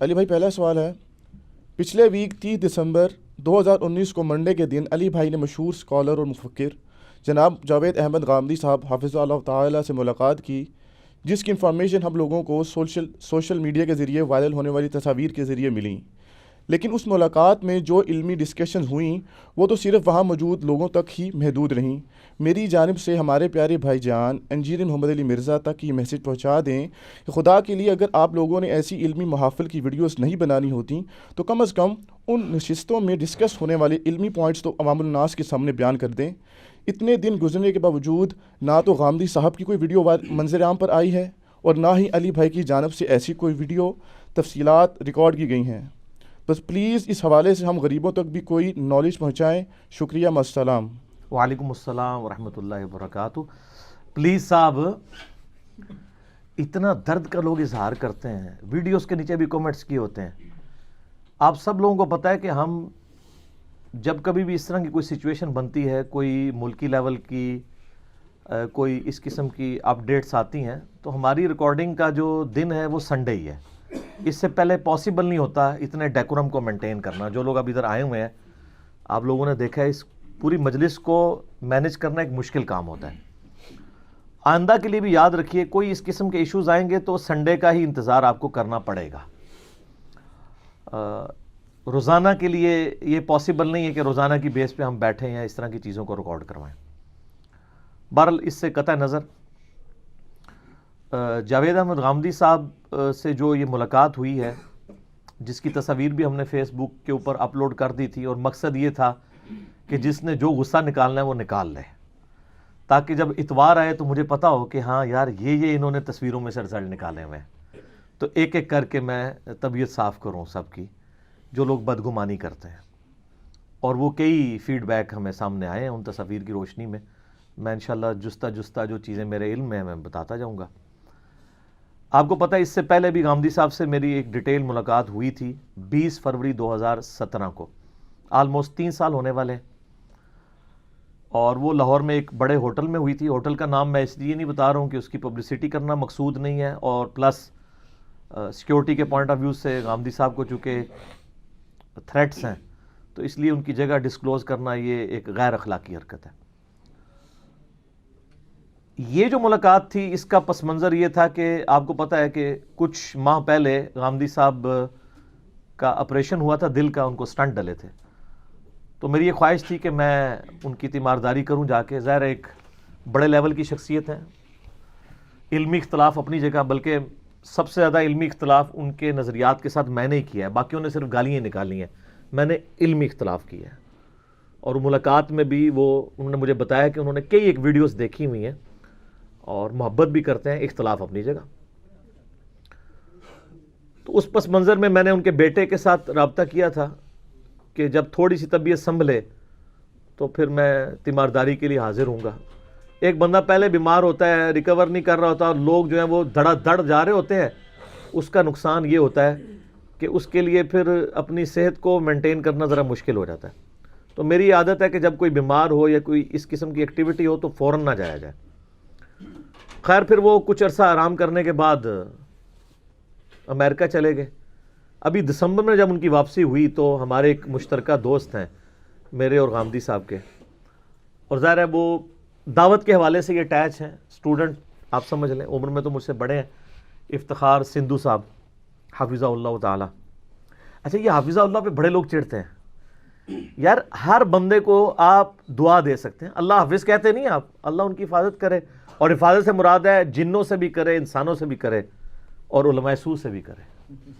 علی بھائی پہلا سوال ہے، پچھلے ویک 30 دسمبر 2019 کو منڈے کے دن علی بھائی نے مشہور اسکالر اور مفکر جناب جاوید احمد غامدی صاحب حافظ اللہ تعالیٰ سے ملاقات کی، جس کی انفارمیشن ہم لوگوں کو سوشل میڈیا کے ذریعے وائرل ہونے والی تصاویر کے ذریعے ملیں، لیکن اس ملاقات میں جو علمی ڈسکشنز ہوئیں وہ تو صرف وہاں موجود لوگوں تک ہی محدود رہیں۔ میری جانب سے ہمارے پیارے بھائی جان انجینئر محمد علی مرزا تک یہ میسج پہنچا دیں کہ خدا کے لیے اگر آپ لوگوں نے ایسی علمی محافل کی ویڈیوز نہیں بنانی ہوتی تو کم از کم ان نشستوں میں ڈسکس ہونے والے علمی پوائنٹس تو عوام الناس کے سامنے بیان کر دیں۔ اتنے دن گزرنے کے باوجود نہ تو غامدی صاحب کی کوئی ویڈیو منظر عام پر آئی ہے اور نہ ہی علی بھائی کی جانب سے ایسی کوئی ویڈیو تفصیلات ریکارڈ کی گئی ہیں۔ بس پلیز اس حوالے سے ہم غریبوں تک بھی کوئی نالج پہنچائیں۔ شکریہ، السلام۔ وعلیکم السلام ورحمۃ اللہ وبرکاتہ۔ پلیز صاحب، اتنا درد کا لوگ اظہار کرتے ہیں، ویڈیوز کے نیچے بھی کومنٹس کیے ہوتے ہیں۔ آپ سب لوگوں کو پتہ ہے کہ ہم جب کبھی بھی اس طرح کی کوئی سچویشن بنتی ہے، کوئی ملکی لیول کی کوئی اس قسم کی اپڈیٹس آتی ہیں، تو ہماری ریکارڈنگ کا جو دن ہے وہ سنڈے ہی ہے۔ اس سے پہلے پاسبل نہیں ہوتا اتنے ڈیکورم کو مینٹین کرنا۔ جو لوگ اب ادھر آئے ہوئے ہیں، آپ لوگوں نے دیکھا ہے اس پوری مجلس کو مینج کرنا ایک مشکل کام ہوتا ہے۔ آئندہ کے لیے بھی یاد رکھیے، کوئی اس قسم کے ایشوز آئیں گے تو سنڈے کا ہی انتظار آپ کو کرنا پڑے گا۔ روزانہ کے لیے یہ پاسبل نہیں ہے کہ روزانہ کی بیس پہ ہم بیٹھیں یا اس طرح کی چیزوں کو ریکارڈ کروائیں۔ بہرحال اس سے قطع نظر جاوید احمد غامدی صاحب سے جو یہ ملاقات ہوئی ہے، جس کی تصاویر بھی ہم نے فیس بک کے اوپر اپلوڈ کر دی تھی، اور مقصد یہ تھا کہ جس نے جو غصہ نکالنا ہے وہ نکال لے، تاکہ جب اتوار آئے تو مجھے پتا ہو کہ ہاں یار یہ انہوں نے تصویروں میں سے رزلٹ نکالے ہوئے ہیں، تو ایک ایک کر کے میں طبیعت صاف کروں سب کی جو لوگ بدگمانی کرتے ہیں۔ اور وہ کئی فیڈ بیک ہمیں سامنے آئے ہیں ان تصاویر کی روشنی میں۔ میں انشاءاللہ جستہ جو چیزیں میرے علم میں ہیں میں بتاتا جاؤں گا۔ آپ کو پتہ ہے اس سے پہلے بھی غامدی صاحب سے میری ایک ڈیٹیل ملاقات ہوئی تھی 20 فروری 2017 کو، آلموسٹ 3 سال ہونے والے، اور وہ لاہور میں ایک بڑے ہوٹل میں ہوئی تھی۔ ہوٹل کا نام میں اس لیے نہیں بتا رہا ہوں کہ اس کی پبلسٹی کرنا مقصود نہیں ہے، اور پلس سیکیورٹی کے پوائنٹ آف ویو سے غامدی صاحب کو چونکہ تھریٹس ہیں تو اس لیے ان کی جگہ ڈسکلوز کرنا یہ ایک غیر اخلاقی حرکت ہے۔ یہ جو ملاقات تھی اس کا پس منظر یہ تھا کہ آپ کو پتہ ہے کہ کچھ ماہ پہلے غامدی صاحب کا آپریشن ہوا تھا دل کا، ان کو سٹنٹ ڈلے تھے، تو میری یہ خواہش تھی کہ میں ان کی تیمارداری کروں جا کے۔ ظاہر ایک بڑے لیول کی شخصیت ہے، علمی اختلاف اپنی جگہ، بلکہ سب سے زیادہ علمی اختلاف ان کے نظریات کے ساتھ میں نے ہی کیا ہے، باقیوں نے صرف گالیاں نکالی ہیں، میں نے علمی اختلاف کیا ہے۔ اور ملاقات میں بھی انہوں نے مجھے بتایا کہ انہوں نے کئی ایک ویڈیوز دیکھی ہوئی ہیں اور محبت بھی کرتے ہیں، اختلاف اپنی جگہ۔ تو اس پس منظر میں نے ان کے بیٹے کے ساتھ رابطہ کیا تھا کہ جب تھوڑی سی طبیعت سنبھلے تو پھر میں تیمارداری کے لیے حاضر ہوں گا۔ ایک بندہ پہلے بیمار ہوتا ہے، ریکور نہیں کر رہا ہوتا، اور لوگ جو ہیں وہ دھڑا دھڑ جا رہے ہوتے ہیں، اس کا نقصان یہ ہوتا ہے کہ اس کے لیے پھر اپنی صحت کو مینٹین کرنا ذرا مشکل ہو جاتا ہے۔ تو میری عادت ہے کہ جب کوئی بیمار ہو یا کوئی اس قسم کی ایکٹیویٹی ہو تو فوراً نہ جایا جائے۔ خیر پھر وہ کچھ عرصہ آرام کرنے کے بعد امریکہ چلے گئے۔ ابھی دسمبر میں جب ان کی واپسی ہوئی تو ہمارے ایک مشترکہ دوست ہیں میرے اور غامدی صاحب کے، اور ظاہر ہے وہ دعوت کے حوالے سے یہ اٹیچ ہیں، اسٹوڈنٹ آپ سمجھ لیں، عمر میں تو مجھ سے بڑے ہیں، افتخار سندھو صاحب حافظہ اللہ تعالی۔ اچھا، یہ حافظہ اللہ پہ بڑے لوگ چڑھتے ہیں یار، ہر بندے کو آپ دعا دے سکتے ہیں، اللہ حافظ کہتے نہیں آپ، اللہ ان کی حفاظت کرے، اور حفاظت سے مراد ہے جنوں سے بھی کرے، انسانوں سے بھی کرے، اور علماء سو سے بھی کرے، ٹھیک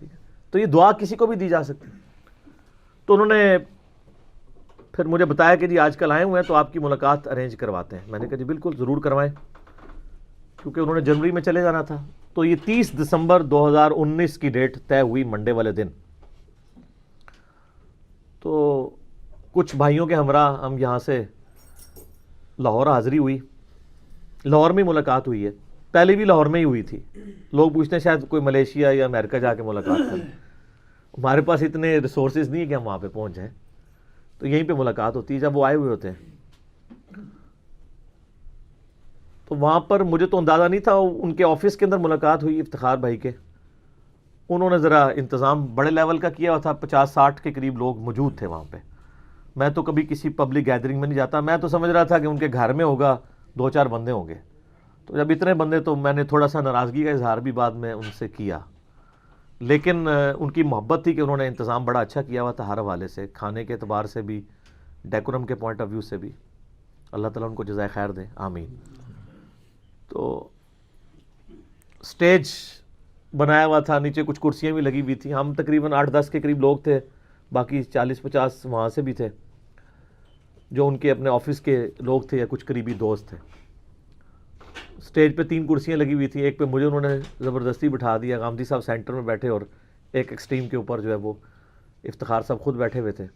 ہے؟ تو یہ دعا کسی کو بھی دی جا سکتی۔ تو انہوں نے پھر مجھے بتایا کہ جی آج کل آئے ہوئے ہیں تو آپ کی ملاقات ارینج کرواتے ہیں۔ میں نے کہا جی بالکل ضرور کروائیں، کیونکہ انہوں نے جنوری میں چلے جانا تھا۔ تو یہ 30 دسمبر 2019 کی ڈیٹ طے ہوئی، منڈے والے دن۔ تو کچھ بھائیوں کے ہمراہ ہم یہاں سے لاہور حاضری ہوئی، لاہور میں ملاقات ہوئی ہے، پہلے بھی لاہور میں ہی ہوئی تھی۔ لوگ پوچھتے ہیں شاید کوئی ملیشیا یا امریکہ جا کے ملاقات کریں، ہمارے پاس اتنے ریسورسز نہیں ہے کہ ہم وہاں پہ پہنچ جائیں، تو یہیں پہ ملاقات ہوتی ہے جب وہ آئے ہوئے ہوتے ہیں۔ تو وہاں پر مجھے تو اندازہ نہیں تھا، ان کے آفس کے اندر ملاقات ہوئی افتخار بھائی کے، انہوں نے ذرا انتظام بڑے لیول کا کیا ہوا تھا, 50-60 کے قریب لوگ موجود تھے وہاں پہ. میں تو کبھی کسی پبلک گیدرنگ میں نہیں جاتا, میں تو سمجھ رہا تھا کہ ان کے گھر میں ہوگا 2-4 بندے ہوں گے. تو جب اتنے بندے, تو میں نے تھوڑا سا ناراضگی کا اظہار بھی بعد میں ان سے کیا, لیکن ان کی محبت تھی کہ انہوں نے انتظام بڑا اچھا کیا ہوا تھا ہر حوالے سے, کھانے کے اعتبار سے بھی, ڈیکورم کے پوائنٹ آف ویو سے بھی. اللہ تعالیٰ ان کو جزائے خیر دے, آمین. تو سٹیج بنایا ہوا تھا, نیچے کچھ کرسیاں بھی لگی ہوئی تھیں. ہم تقریباً 8-10 کے قریب لوگ تھے, باقی 40-50 وہاں سے بھی تھے جو ان کے اپنے آفس کے لوگ تھے یا کچھ قریبی دوست تھے. سٹیج پہ 3 کرسیاں لگی ہوئی تھیں, ایک پہ مجھے انہوں نے زبردستی بٹھا دیا, غامدی صاحب سینٹر میں بیٹھے, اور ایک ایکسٹریم کے اوپر جو ہے وہ افتخار صاحب خود بیٹھے ہوئے تھے.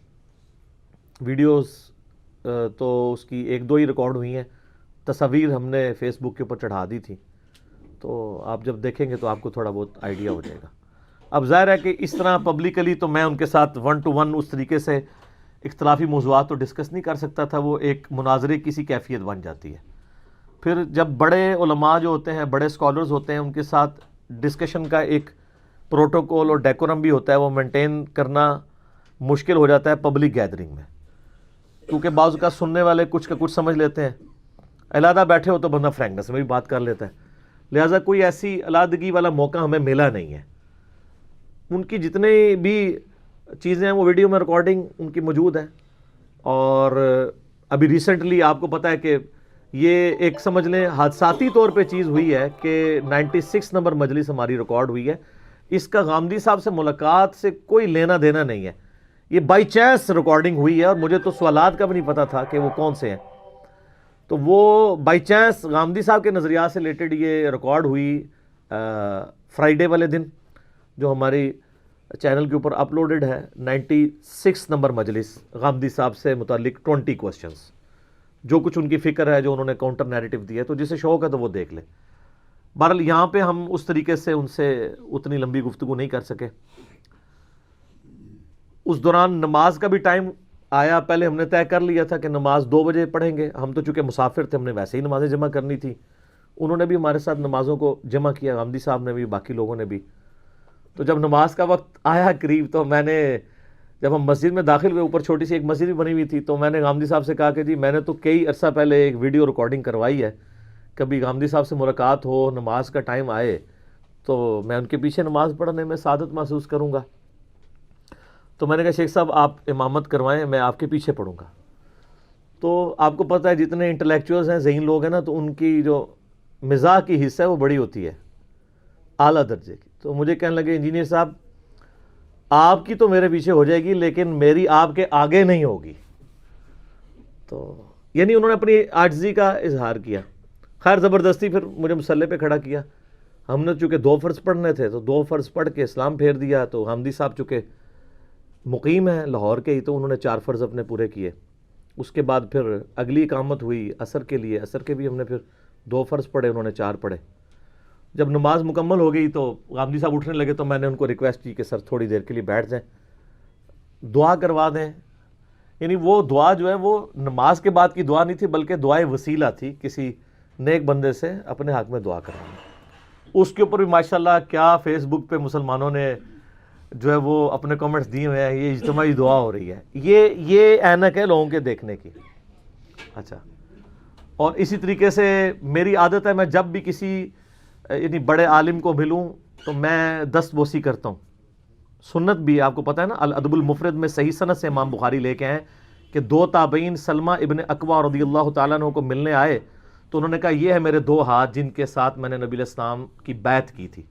ویڈیوز تو اس کی 1-2 ہی ریکارڈ ہوئی ہیں, تصاویر ہم نے فیس بک کے اوپر چڑھا دی تھی, تو آپ جب دیکھیں گے تو آپ کو تھوڑا بہت آئیڈیا ہو جائے گا. اب ظاہر ہے کہ اس طرح پبلکلی تو میں ان کے ساتھ 1-to-1 اس طریقے سے اختلافی موضوعات تو ڈسکس نہیں کر سکتا تھا, وہ ایک مناظرے کی سی کیفیت بن جاتی ہے. پھر جب بڑے علماء جو ہوتے ہیں, بڑے اسکالرز ہوتے ہیں, ان کے ساتھ ڈسکشن کا ایک پروٹوکول اور ڈیکورم بھی ہوتا ہے, وہ مینٹین کرنا مشکل ہو جاتا ہے پبلک گیدرنگ میں, کیونکہ بعض کا سننے والے کچھ کا کچھ سمجھ لیتے ہیں. علیحدہ بیٹھے ہو تو بندہ فرینکنس میں بھی بات کر لیتا ہے, لہٰذا کوئی ایسی علیحدگی والا موقع ہمیں ملا نہیں ہے. ان کی جتنی بھی چیزیں ہیں وہ ویڈیو میں ریکارڈنگ ان کی موجود ہے, اور ابھی ریسنٹلی آپ کو پتہ ہے کہ یہ ایک سمجھ لیں حادثاتی طور پہ چیز ہوئی ہے کہ 96 نمبر مجلس ہماری ریکارڈ ہوئی ہے. اس کا غامدی صاحب سے ملاقات سے کوئی لینا دینا نہیں ہے, یہ بائی چانس ریکارڈنگ ہوئی ہے, اور مجھے تو سوالات کا بھی نہیں پتا تھا کہ وہ کون سے ہیں. تو وہ بائی چانس غامدی صاحب کے نظریات سے ریلیٹڈ یہ ریکارڈ ہوئی فرائیڈے والے دن, جو ہماری چینل کے اوپر اپلوڈڈ ہے. 96 نمبر مجلس, غامدی صاحب سے متعلق 20 کوسچنز, جو کچھ ان کی فکر ہے, جو انہوں نے کاؤنٹر نیریٹو دیا ہے, تو جسے شوق ہے تو وہ دیکھ لے. بہرحال یہاں پہ ہم اس طریقے سے ان سے اتنی لمبی گفتگو نہیں کر سکے. اس دوران نماز کا بھی ٹائم آیا, پہلے ہم نے طے کر لیا تھا کہ نماز 2 بجے پڑھیں گے. ہم تو چونکہ مسافر تھے, ہم نے ویسے ہی نمازیں جمع کرنی تھی. انہوں نے بھی ہمارے ساتھ نمازوں کو جمع کیا, غامدی صاحب نے بھی, باقی لوگوں نے بھی. تو جب نماز کا وقت آیا قریب, تو میں نے, جب ہم مسجد میں داخل ہوئے, اوپر چھوٹی سی ایک مسجد بھی بنی ہوئی تھی, تو میں نے غامدی صاحب سے کہا کہ جی میں نے تو کئی عرصہ پہلے ایک ویڈیو ریکارڈنگ کروائی ہے, کبھی غامدی صاحب سے ملاقات ہو, نماز کا ٹائم آئے تو میں ان کے پیچھے نماز پڑھنے میں سعادت محسوس کروں گا. تو میں نے کہا شیخ صاحب آپ امامت کروائیں, میں آپ کے پیچھے پڑھوں گا. تو آپ کو پتہ ہے جتنے انٹلیکچوئلز ہیں, ذہین لوگ ہیں نا, تو ان کی جو مزاح کی حصہ ہے وہ بڑی ہوتی ہے, اعلیٰ درجے کی. تو مجھے کہنے لگے انجینئر صاحب آپ کی تو میرے پیچھے ہو جائے گی, لیکن میری آپ کے آگے نہیں ہوگی. تو یعنی انہوں نے اپنی عاجزی کا اظہار کیا. خیر زبردستی پھر مجھے مصلی پہ کھڑا کیا. ہم نے چونکہ 2 فرض پڑھنے تھے, تو 2 فرض پڑھ کے اسلام پھیر دیا. تو غامدی صاحب چونکہ مقیم ہیں لاہور کے ہی, تو انہوں نے 4 فرض اپنے پورے کیے. اس کے بعد پھر اگلی اقامت ہوئی عصر کے لیے, عصر کے بھی ہم نے پھر 2 فرض پڑھے, انہوں نے 4 پڑھے. جب نماز مکمل ہو گئی تو غامدی صاحب اٹھنے لگے, تو میں نے ان کو ریکویسٹ کی کہ سر تھوڑی دیر کے لیے بیٹھ جائیں, دعا کروا دیں. یعنی وہ دعا جو ہے وہ نماز کے بعد کی دعا نہیں تھی, بلکہ دعائے وسیلہ تھی, کسی نیک بندے سے اپنے حق میں دعا کروانا. اس کے اوپر بھی ماشاءاللہ کیا فیس بک پہ مسلمانوں نے جو ہے وہ اپنے کمنٹس دیے ہوئے ہیں, یہ اجتماعی دعا ہو رہی ہے. یہ اینک ہے لوگوں کے دیکھنے کی. اچھا, اور اسی طریقے سے میری عادت ہے, میں جب بھی کسی یعنی بڑے عالم کو ملوں تو میں دست بوسی کرتا ہوں. سنت بھی آپ کو پتہ ہے نا, الادب المفرد میں صحیح سند سے امام بخاری لے کے ہیں کہ 2 تابعین سلمہ ابن اکوع رضی اللہ تعالیٰ عنہ کو ملنے آئے, تو انہوں نے کہا یہ ہے میرے 2 ہاتھ جن کے ساتھ میں نے نبی علیہ السلام کی بیعت کی تھی.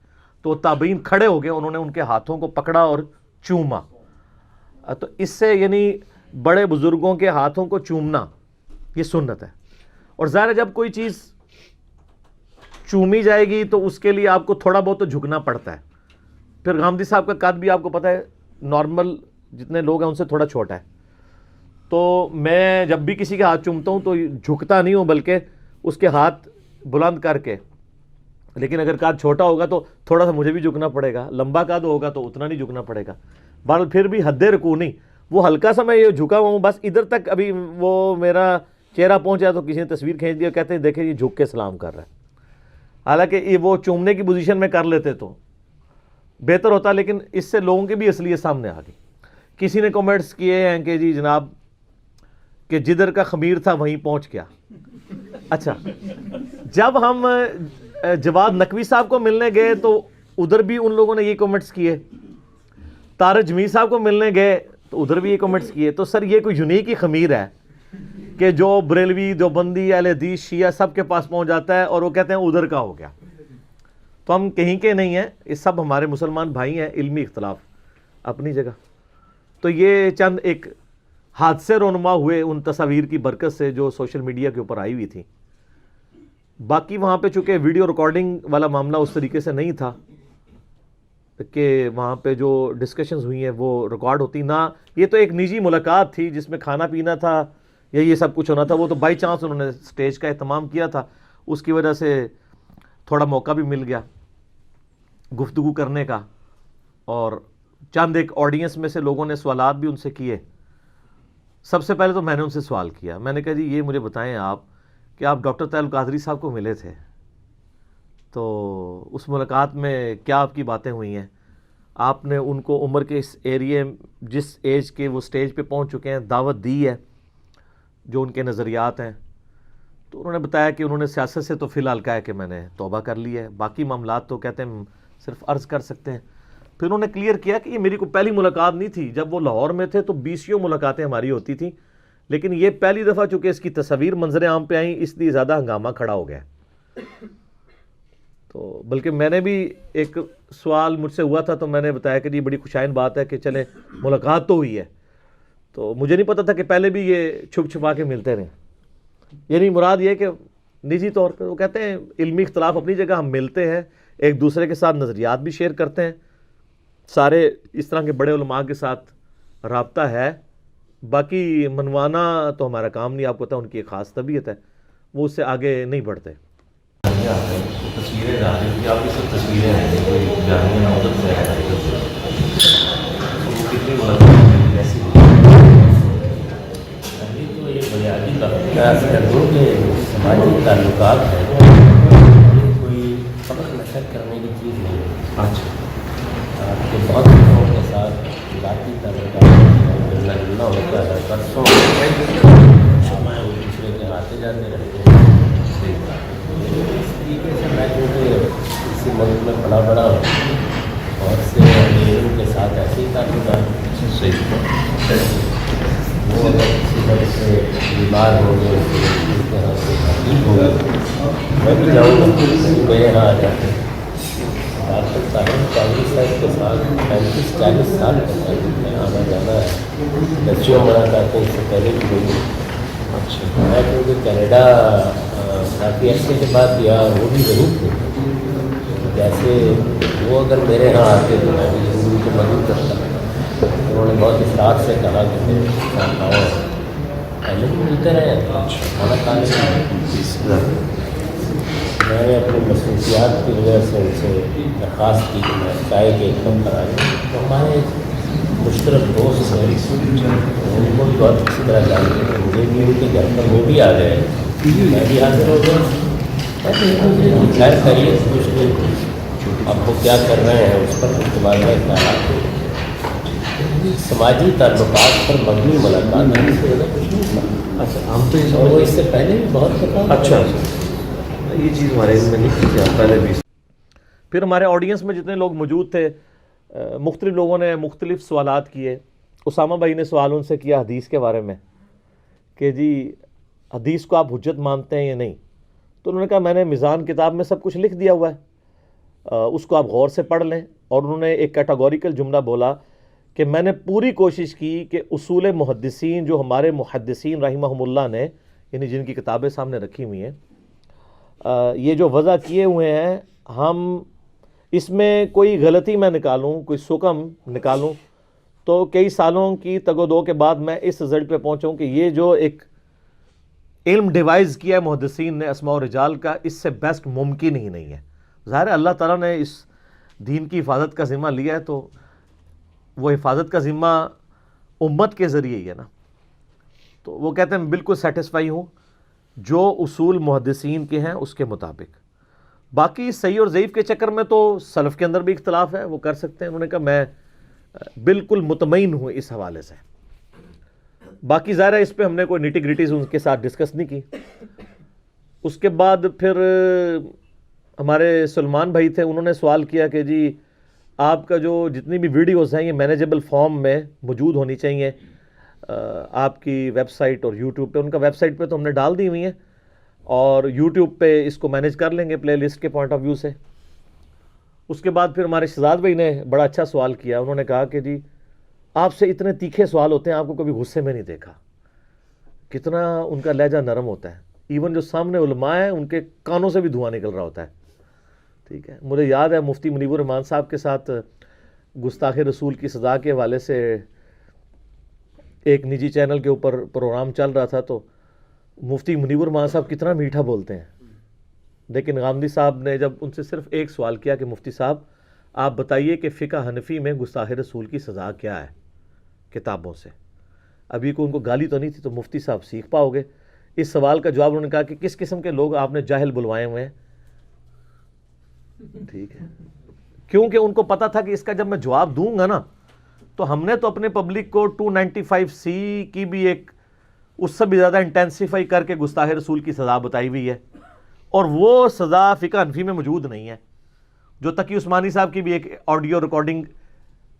تو تابعین کھڑے ہو گئے, انہوں نے ان کے ہاتھوں کو پکڑا اور چوما. تو اس سے یعنی بڑے بزرگوں کے ہاتھوں کو چومنا یہ سنت ہے. اور ظاہر ہے جب کوئی چیز چومی جائے گی تو اس کے لیے آپ کو تھوڑا بہت تو جھکنا پڑتا ہے. پھر غامدی صاحب کا قد بھی آپ کو پتہ ہے نارمل جتنے لوگ ہیں ان سے تھوڑا چھوٹا ہے, تو میں جب بھی کسی کے ہاتھ چومتا ہوں تو جھکتا نہیں ہوں, بلکہ اس کے ہاتھ بلند کر کے. لیکن اگر قد چھوٹا ہوگا تو تھوڑا سا مجھے بھی جھکنا پڑے گا, لمبا قد ہوگا تو اتنا نہیں جھکنا پڑے گا. بہرحال پھر بھی حد رکوع نہیں, وہ ہلکا سا میں یہ جھکا ہوا ہوں, بس ادھر تک ابھی وہ میرا چہرہ پہنچا تو کسی نے تصویر کھینچ دیا, کہتے ہیں دیکھیں یہ جھک کے سلام کر رہا ہے. حالانکہ یہ وہ چومنے کی پوزیشن میں کر لیتے تو بہتر ہوتا, لیکن اس سے لوگوں کی بھی اصلیت سامنے آ گئی. کسی نے کمنٹس کیے ہیں کہ جی جناب کہ جدھر کا خمیر تھا وہیں پہنچ گیا. اچھا, جب ہم جواد نقوی صاحب کو ملنے گئے تو ادھر بھی ان لوگوں نے یہ کمنٹس کیے, طارق جمیل صاحب کو ملنے گئے تو ادھر بھی یہ کمنٹس کیے. تو سر یہ کوئی یونیک ہی خمیر ہے کہ جو بریلوی, دیوبندی, اہل حدیث, شیعہ سب کے پاس پہنچ جاتا ہے اور وہ کہتے ہیں ادھر کا ہو گیا. تو ہم کہیں کے نہیں ہیں, یہ سب ہمارے مسلمان بھائی ہیں, علمی اختلاف اپنی جگہ. تو یہ چند ایک حادثے رونما ہوئے ان تصاویر کی برکت سے جو سوشل میڈیا کے اوپر آئی ہوئی تھی. باقی وہاں پہ چونکہ ویڈیو ریکارڈنگ والا معاملہ اس طریقے سے نہیں تھا کہ وہاں پہ جو ڈسکشنز ہوئی ہیں وہ ریکارڈ ہوتی نہ, یہ تو ایک نجی ملاقات تھی جس میں کھانا پینا تھا یا یہ سب کچھ ہونا تھا. وہ تو بائی چانس انہوں نے سٹیج کا اہتمام کیا تھا, اس کی وجہ سے تھوڑا موقع بھی مل گیا گفتگو کرنے کا. اور چند ایک آڈینس میں سے لوگوں نے سوالات بھی ان سے کیے. سب سے پہلے تو میں نے ان سے سوال کیا, میں نے کہا جی یہ مجھے بتائیں آپ کہ آپ ڈاکٹر طاہر القادری صاحب کو ملے تھے تو اس ملاقات میں کیا آپ کی باتیں ہوئی ہیں؟ آپ نے ان کو عمر کے اس ایریے جس ایج کے وہ سٹیج پہ پہنچ چکے ہیں دعوت دی ہے جو ان کے نظریات ہیں؟ تو انہوں نے بتایا کہ انہوں نے سیاست سے تو فی الحال کہا ہے کہ میں نے توبہ کر لی ہے, باقی معاملات تو کہتے ہیں صرف عرض کر سکتے ہیں. پھر انہوں نے کلیئر کیا کہ یہ میری کوئی پہلی ملاقات نہیں تھی, جب وہ لاہور میں تھے تو 20 ملاقاتیں ہماری ہوتی تھیں, لیکن یہ پہلی دفعہ چونکہ اس کی تصاویر منظر عام پہ آئیں اس لیے زیادہ ہنگامہ کھڑا ہو گیا. تو بلکہ میں نے بھی ایک سوال مجھ سے ہوا تھا تو میں نے بتایا کہ یہ بڑی خوشائن بات ہے کہ چلیں ملاقات تو ہوئی ہے. تو مجھے نہیں پتا تھا کہ پہلے بھی یہ چھپ چھپا کے ملتے رہے. یعنی مراد یہ کہ نجی طور پہ وہ کہتے ہیں علمی اختلاف اپنی جگہ, ہم ملتے ہیں ایک دوسرے کے ساتھ نظریات بھی شیئر کرتے ہیں, سارے اس طرح کے بڑے علماء کے ساتھ رابطہ ہے. باقی منوانا تو ہمارا کام نہیں, آپ کو پتا ان کی ایک خاص طبیعت ہے, وہ اس سے آگے نہیں بڑھتے. تصویریں ڈال رہی آپ کی سب تصویریں ہیں کوئی جامعہ نوزت سے ہے کتنی ایسی ابھی تو یہ بنیادی کردوں کے سماجی تعلقات ہیں, کوئی فخر نشر کرنے کی چیز نہیں ہے. اچھا, آپ کے بہت لوگوں کے ساتھ ذاتی تعلقات ملنا جلنا ہوتا ہے, برسوں ہمیں ایک دوسرے کے آتے جاتے رہتے ہیں. اس طریقے سے میں کیونکہ اسی ملک میں پڑا بڑا ہوں اور سے امیروں کے ساتھ ایسے ہی تعلقات وہ اگر کسی وجہ سے بیمار ہو گئے اس طرح سے تکلیف ہو گئی میں بھی جاؤں گا میرے یہاں آ جاتے ہیں. ڈاکٹر طاہر القادری صاحب کے ساتھ 35-40 سال کا میں آنا جانا ہے. بچیوں بڑا چاہتے ہیں اس سے پہلے بھی ہوئی. اچھا, میں کیونکہ کینیڈا کافی عرصے کے بعد گیا, وہ بھی ضرور تھے. جیسے وہ اگر میرے یہاں آتے تو میں بھی ضرور ان کو مدد کرتا. انہوں نے بہت اصرار سے کہا کہ میرے ساتھ آؤ, پہلے بھی ملتے رہے کھانا کھانے میں. میں نے اپنی مصروفیات کی وجہ سے ان سے درخواست کی کہ میں چائے کے ایک کپ کرا دوں. تو ہمارے مشترک دوست ہیں, ان کو بھی بہت اچھی طرح جانتے ہیں, مجھے بھی ان کے گھر پر وہ بھی آ گئے, میں بھی حاضر ہو گیا. خیر خیریت کچھ نہیں, اب وہ کیا کر رہے ہیں اس پر تمہارا اطلاعات ہو. سماجی تعلقات پر مبنی ملاقات ہے, اس سے زیادہ کچھ نہیں تھا. اچھا, ہم تو اور وہ اس سے پہلے بھی بہت دفعہ. اچھا, یہ چیز ہمارے علم میں نہیں تھی پہلے بھی. پھر ہمارے آڈینس میں جتنے لوگ موجود تھے مختلف لوگوں نے مختلف سوالات کیے. اسامہ بھائی نے سوال ان سے کیا حدیث کے بارے میں کہ جی حدیث کو آپ حجت مانتے ہیں یا نہیں. تو انہوں نے کہا میں نے میزان کتاب میں سب کچھ لکھ دیا ہوا ہے, اس کو آپ غور سے پڑھ لیں. اور انہوں نے ایک کیٹاگوریکل جملہ بولا کہ میں نے پوری کوشش کی کہ اصول محدثین جو ہمارے محدثین رحمہم اللہ نے, یعنی جن کی کتابیں سامنے رکھی ہوئی ہیں, یہ جو وضع کیے ہوئے ہیں, ہم اس میں کوئی غلطی میں نکالوں, کوئی سکم نکالوں تو کئی سالوں کی تگ و دو کے بعد میں اس رزلٹ پہ پہنچوں کہ یہ جو ایک علم ڈیوائز کیا ہے محدثین نے اسماء و رجال کا, اس سے بیسٹ ممکن ہی نہیں ہے. ظاہر ہے اللہ تعالیٰ نے اس دین کی حفاظت کا ذمہ لیا ہے تو وہ حفاظت کا ذمہ امت کے ذریعے ہی ہے نا. تو وہ کہتے ہیں میں بالکل سیٹسفائی ہوں جو اصول محدثین کے ہیں اس کے مطابق. باقی صحیح اور ضعیف کے چکر میں تو سلف کے اندر بھی اختلاف ہے، وہ کر سکتے ہیں. انہوں نے کہا میں بالکل مطمئن ہوں اس حوالے سے. باقی ظاہر ہے اس پہ ہم نے کوئی نیٹی گریٹیز ان کے ساتھ ڈسکس نہیں کی. اس کے بعد پھر ہمارے سلمان بھائی تھے، انہوں نے سوال کیا کہ جی آپ کا جو جتنی بھی ویڈیوز ہیں یہ مینیجیبل فارم میں موجود ہونی چاہیے آپ کی ویب سائٹ اور یوٹیوب پہ. ان کا ویب سائٹ پہ تو ہم نے ڈال دی ہوئی ہیں اور یوٹیوب پہ اس کو مینیج کر لیں گے پلے لسٹ کے پوائنٹ آف ویو سے. اس کے بعد پھر ہمارے شہزاد بھائی نے بڑا اچھا سوال کیا. انہوں نے کہا کہ جی آپ سے اتنے تیکھے سوال ہوتے ہیں، آپ کو کبھی غصے میں نہیں دیکھا. کتنا ان کا لہجہ نرم ہوتا ہے. ایون جو سامنے علماء ہیں ان کے کانوں سے بھی دھواں نکل رہا ہوتا ہے. ٹھیک ہے، مجھے یاد ہے مفتی منیب الرحمان صاحب کے ساتھ گستاخ رسول کی سزا کے حوالے سے ایک نجی چینل کے اوپر پروگرام چل رہا تھا، تو مفتی منیب الرحمان صاحب کتنا میٹھا بولتے ہیں، لیکن غامدی صاحب نے جب ان سے صرف ایک سوال کیا کہ مفتی صاحب آپ بتائیے کہ فقہ حنفی میں گستاخ رسول کی سزا کیا ہے کتابوں سے. ابھی کو ان کو گالی تو نہیں تھی، تو مفتی صاحب سیکھ پاؤ گے. اس سوال کا جواب انہوں نے کہا کہ کس قسم کے لوگ آپ نے جاہل بلوائے ہوئے ہیں. ٹھیک ہے، کیونکہ ان کو پتا تھا کہ اس کا جب میں جواب دوں گا نا تو ہم نے تو اپنے پبلک کو 295C کی بھی ایک اس سے بھی زیادہ انٹینسیفائی کر کے گستاخ رسول کی سزا بتائی ہوئی ہے، اور وہ سزا فقہ حنفی میں موجود نہیں ہے. جو تقی عثمانی صاحب کی بھی ایک آڈیو ریکارڈنگ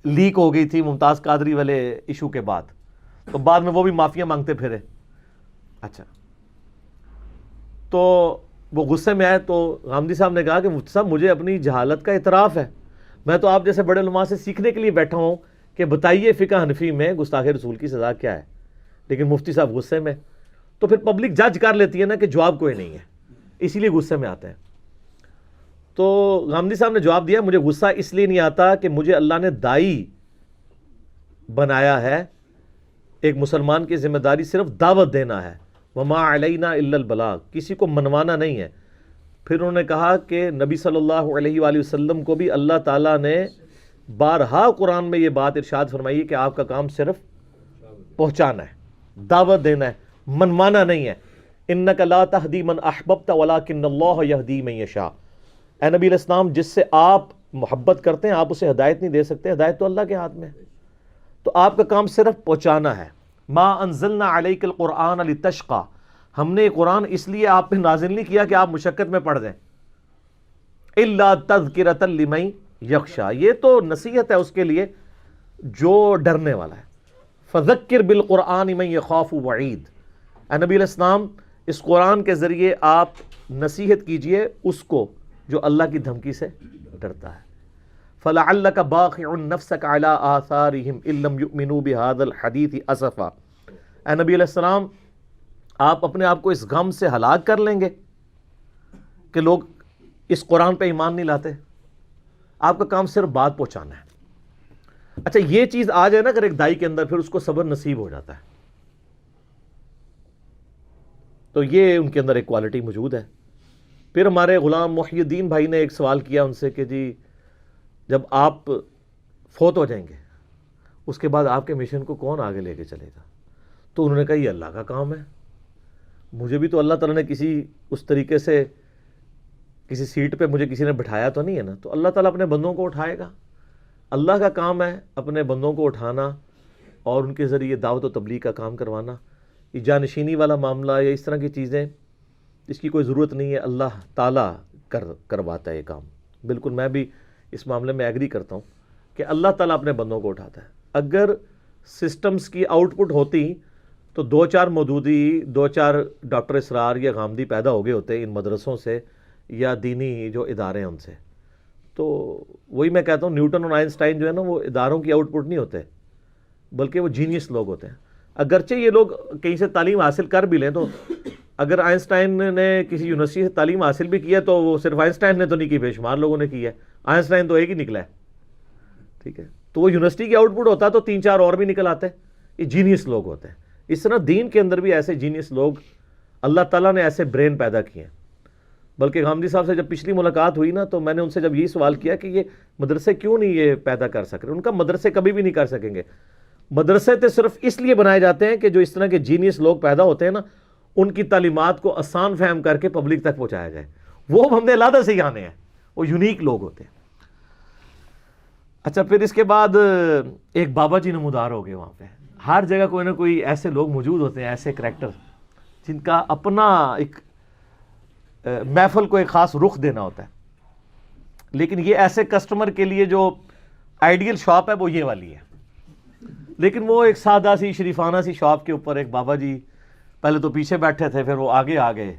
لیک ہو گئی تھی ممتاز قادری والے ایشو کے بعد، تو بعد میں وہ بھی معافیاں مانگتے پھرے. اچھا، تو وہ غصے میں آئے تو غامدی صاحب نے کہا کہ مفتی صاحب مجھے اپنی جہالت کا اعتراف ہے، میں تو آپ جیسے بڑے علماء سے سیکھنے کے لیے بیٹھا ہوں کہ بتائیے فقہ حنفی میں گستاخ رسول کی سزا کیا ہے. لیکن مفتی صاحب غصے میں، تو پھر پبلک جج کر لیتی ہے نا کہ جواب کوئی نہیں ہے، اسی لیے غصے میں آتے ہیں. تو غامدی صاحب نے جواب دیا مجھے غصہ اس لیے نہیں آتا کہ مجھے اللہ نے دائی بنایا ہے، ایک مسلمان کی ذمہ داری صرف دعوت دینا ہے، وما علینا الا البلاغ، کسی کو منوانا نہیں ہے. پھر انہوں نے کہا کہ نبی صلی اللہ علیہ وآلہ وسلم کو بھی اللہ تعالیٰ نے بارہا قرآن میں یہ بات ارشاد فرمائی ہے کہ آپ کا کام صرف پہنچانا ہے، دعوت دینا ہے، منوانا نہیں ہے. انک لا تہدی من احببت ولکن اللہ یہدی من یشاء. اے نبی علیہ السلام جس سے آپ محبت کرتے ہیں آپ اسے ہدایت نہیں دے سکتے، ہدایت تو اللہ کے ہاتھ میں ہے. تو آپ کا کام صرف پہنچانا ہے. ما انزلنا علیک القرآن لتشقى، ہم نے قرآن اس لیے آپ پہ نازل نہیں کیا کہ آپ مشقت میں پڑ دیں. الا تذکرۃ لمن یخشی، یہ تو نصیحت ہے اس کے لیے جو ڈرنے والا ہے. فذکر بالقرآن من یخاف وعید. اے نبی علیہ السلام اس قرآن کے ذریعے آپ نصیحت کیجئے اس کو جو اللہ کی دھمکی سے ڈرتا ہے. فلعلک باخع نفسک علی آثارہم ان لم یؤمنوا بہذا الحدیث اسفا. اے نبی علیہ السلام آپ اپنے آپ کو اس غم سے ہلاک کر لیں گے کہ لوگ اس قرآن پہ ایمان نہیں لاتے. آپ کا کام صرف بات پہنچانا ہے. اچھا، یہ چیز آ جائے نا اگر ایک دائی کے اندر، پھر اس کو صبر نصیب ہو جاتا ہے. تو یہ ان کے اندر ایک کوالٹی موجود ہے. پھر ہمارے غلام محی الدین بھائی نے ایک سوال کیا ان سے کہ جی جب آپ فوت ہو جائیں گے اس کے بعد آپ کے مشن کو کون آگے لے کے چلے گا؟ تو انہوں نے کہا یہ اللہ کا کام ہے، مجھے بھی تو اللہ تعالیٰ نے کسی اس طریقے سے کسی سیٹ پہ مجھے کسی نے بٹھایا تو نہیں ہے نا. تو اللہ تعالیٰ اپنے بندوں کو اٹھائے گا. اللہ کا کام ہے اپنے بندوں کو اٹھانا اور ان کے ذریعے دعوت و تبلیغ کا کام کروانا. یہ جانشینی والا معاملہ یا اس طرح کی چیزیں اس کی کوئی ضرورت نہیں ہے، اللہ تعالیٰ کرواتا ہے یہ کام. بالکل میں بھی اس معاملے میں ایگری کرتا ہوں کہ اللہ تعالیٰ اپنے بندوں کو اٹھاتا ہے. اگر سسٹمز کی آؤٹ پٹ ہوتی تو 2-4 مودودی 2-4 ڈاکٹر اسرار یا غامدی پیدا ہو گئے ہوتے ان مدرسوں سے یا دینی جو ادارے ہیں ان سے. تو وہی میں کہتا ہوں نیوٹن اور آئنسٹائن جو ہے نا وہ اداروں کی آؤٹ پٹ نہیں ہوتے بلکہ وہ جینیس لوگ ہوتے ہیں. اگرچہ یہ لوگ کہیں سے تعلیم حاصل کر بھی لیں تو اگر آئنسٹائن نے کسی یونیورسٹی سے تعلیم حاصل بھی کی ہے تو وہ صرف آئنسٹائن نے تو نہیں کی، بے شمار لوگوں نے کی ہے. آئنسٹائن تو ایک ہی نکلا ہے. ٹھیک ہے، تو وہ یونیورسٹی کی آؤٹ پٹ ہوتا تو 3-4 اور بھی نکل آتے. یہ جینیس لوگ ہوتے ہیں. اس طرح دین کے اندر بھی ایسے جینیس لوگ اللہ تعالیٰ نے ایسے برین پیدا کیے ہیں. بلکہ غامدی صاحب سے جب پچھلی ملاقات ہوئی نا تو میں نے ان سے جب یہ سوال کیا کہ یہ مدرسے کیوں نہیں یہ پیدا کر سک رہے. ان کا مدرسے کبھی بھی نہیں کر سکیں گے. مدرسے تو صرف اس لیے بنائے جاتے ہیں کہ جو اس طرح کے جینیس لوگ پیدا ہوتے ہیں نا ان کی تعلیمات کو آسان فہم کر کے پبلک تک پہنچایا جائے. وہ بندے علیحدہ سے ہی آنے ہیں, وہ یونیک لوگ ہوتے ہیں. اچھا پھر اس کے بعد ایک بابا جی نمودار ہو گئے وہاں پہ. ہر جگہ کوئی نہ کوئی ایسے لوگ موجود ہوتے ہیں, ایسے کریکٹر جن کا اپنا ایک محفل کو ایک خاص رخ دینا ہوتا ہے. لیکن یہ ایسے کسٹمر کے لیے جو آئیڈیل شاپ ہے وہ یہ والی ہے. لیکن وہ ایک سادہ سی شریفانہ سی شاپ کے اوپر ایک بابا جی پہلے تو پیچھے بیٹھے تھے, پھر وہ آگے آ گئے.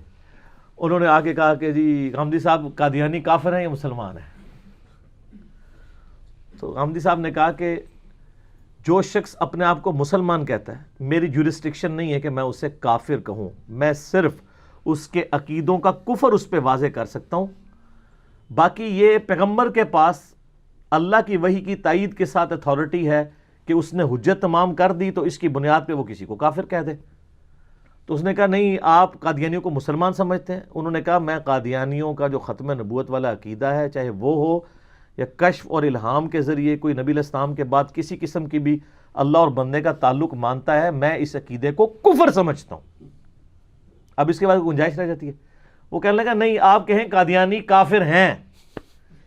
انہوں نے آگے کہا کہ جی غامدی صاحب قادیانی کافر ہیں یا مسلمان ہیں؟ تو غامدی صاحب نے کہا کہ جو شخص اپنے آپ کو مسلمان کہتا ہے, میری جورسڈکشن نہیں ہے کہ میں اسے کافر کہوں, میں صرف اس کے عقیدوں کا کفر اس پہ واضح کر سکتا ہوں. باقی یہ پیغمبر کے پاس اللہ کی وحی کی تائید کے ساتھ اتھارٹی ہے کہ اس نے حجت تمام کر دی, تو اس کی بنیاد پہ وہ کسی کو کافر کہہ دے. تو اس نے کہا نہیں, آپ قادیانیوں کو مسلمان سمجھتے ہیں؟ انہوں نے کہا میں قادیانیوں کا جو ختم نبوت والا عقیدہ ہے, چاہے وہ ہو یا کشف اور الہام کے ذریعے کوئی نبی علیہ السلام کے بعد کسی قسم کی بھی اللہ اور بندے کا تعلق مانتا ہے, میں اس عقیدے کو کفر سمجھتا ہوں. اب اس کے بعد گنجائش رہ جاتی ہے. وہ کہنے لگا نہیں, آپ کہیں قادیانی کافر ہیں,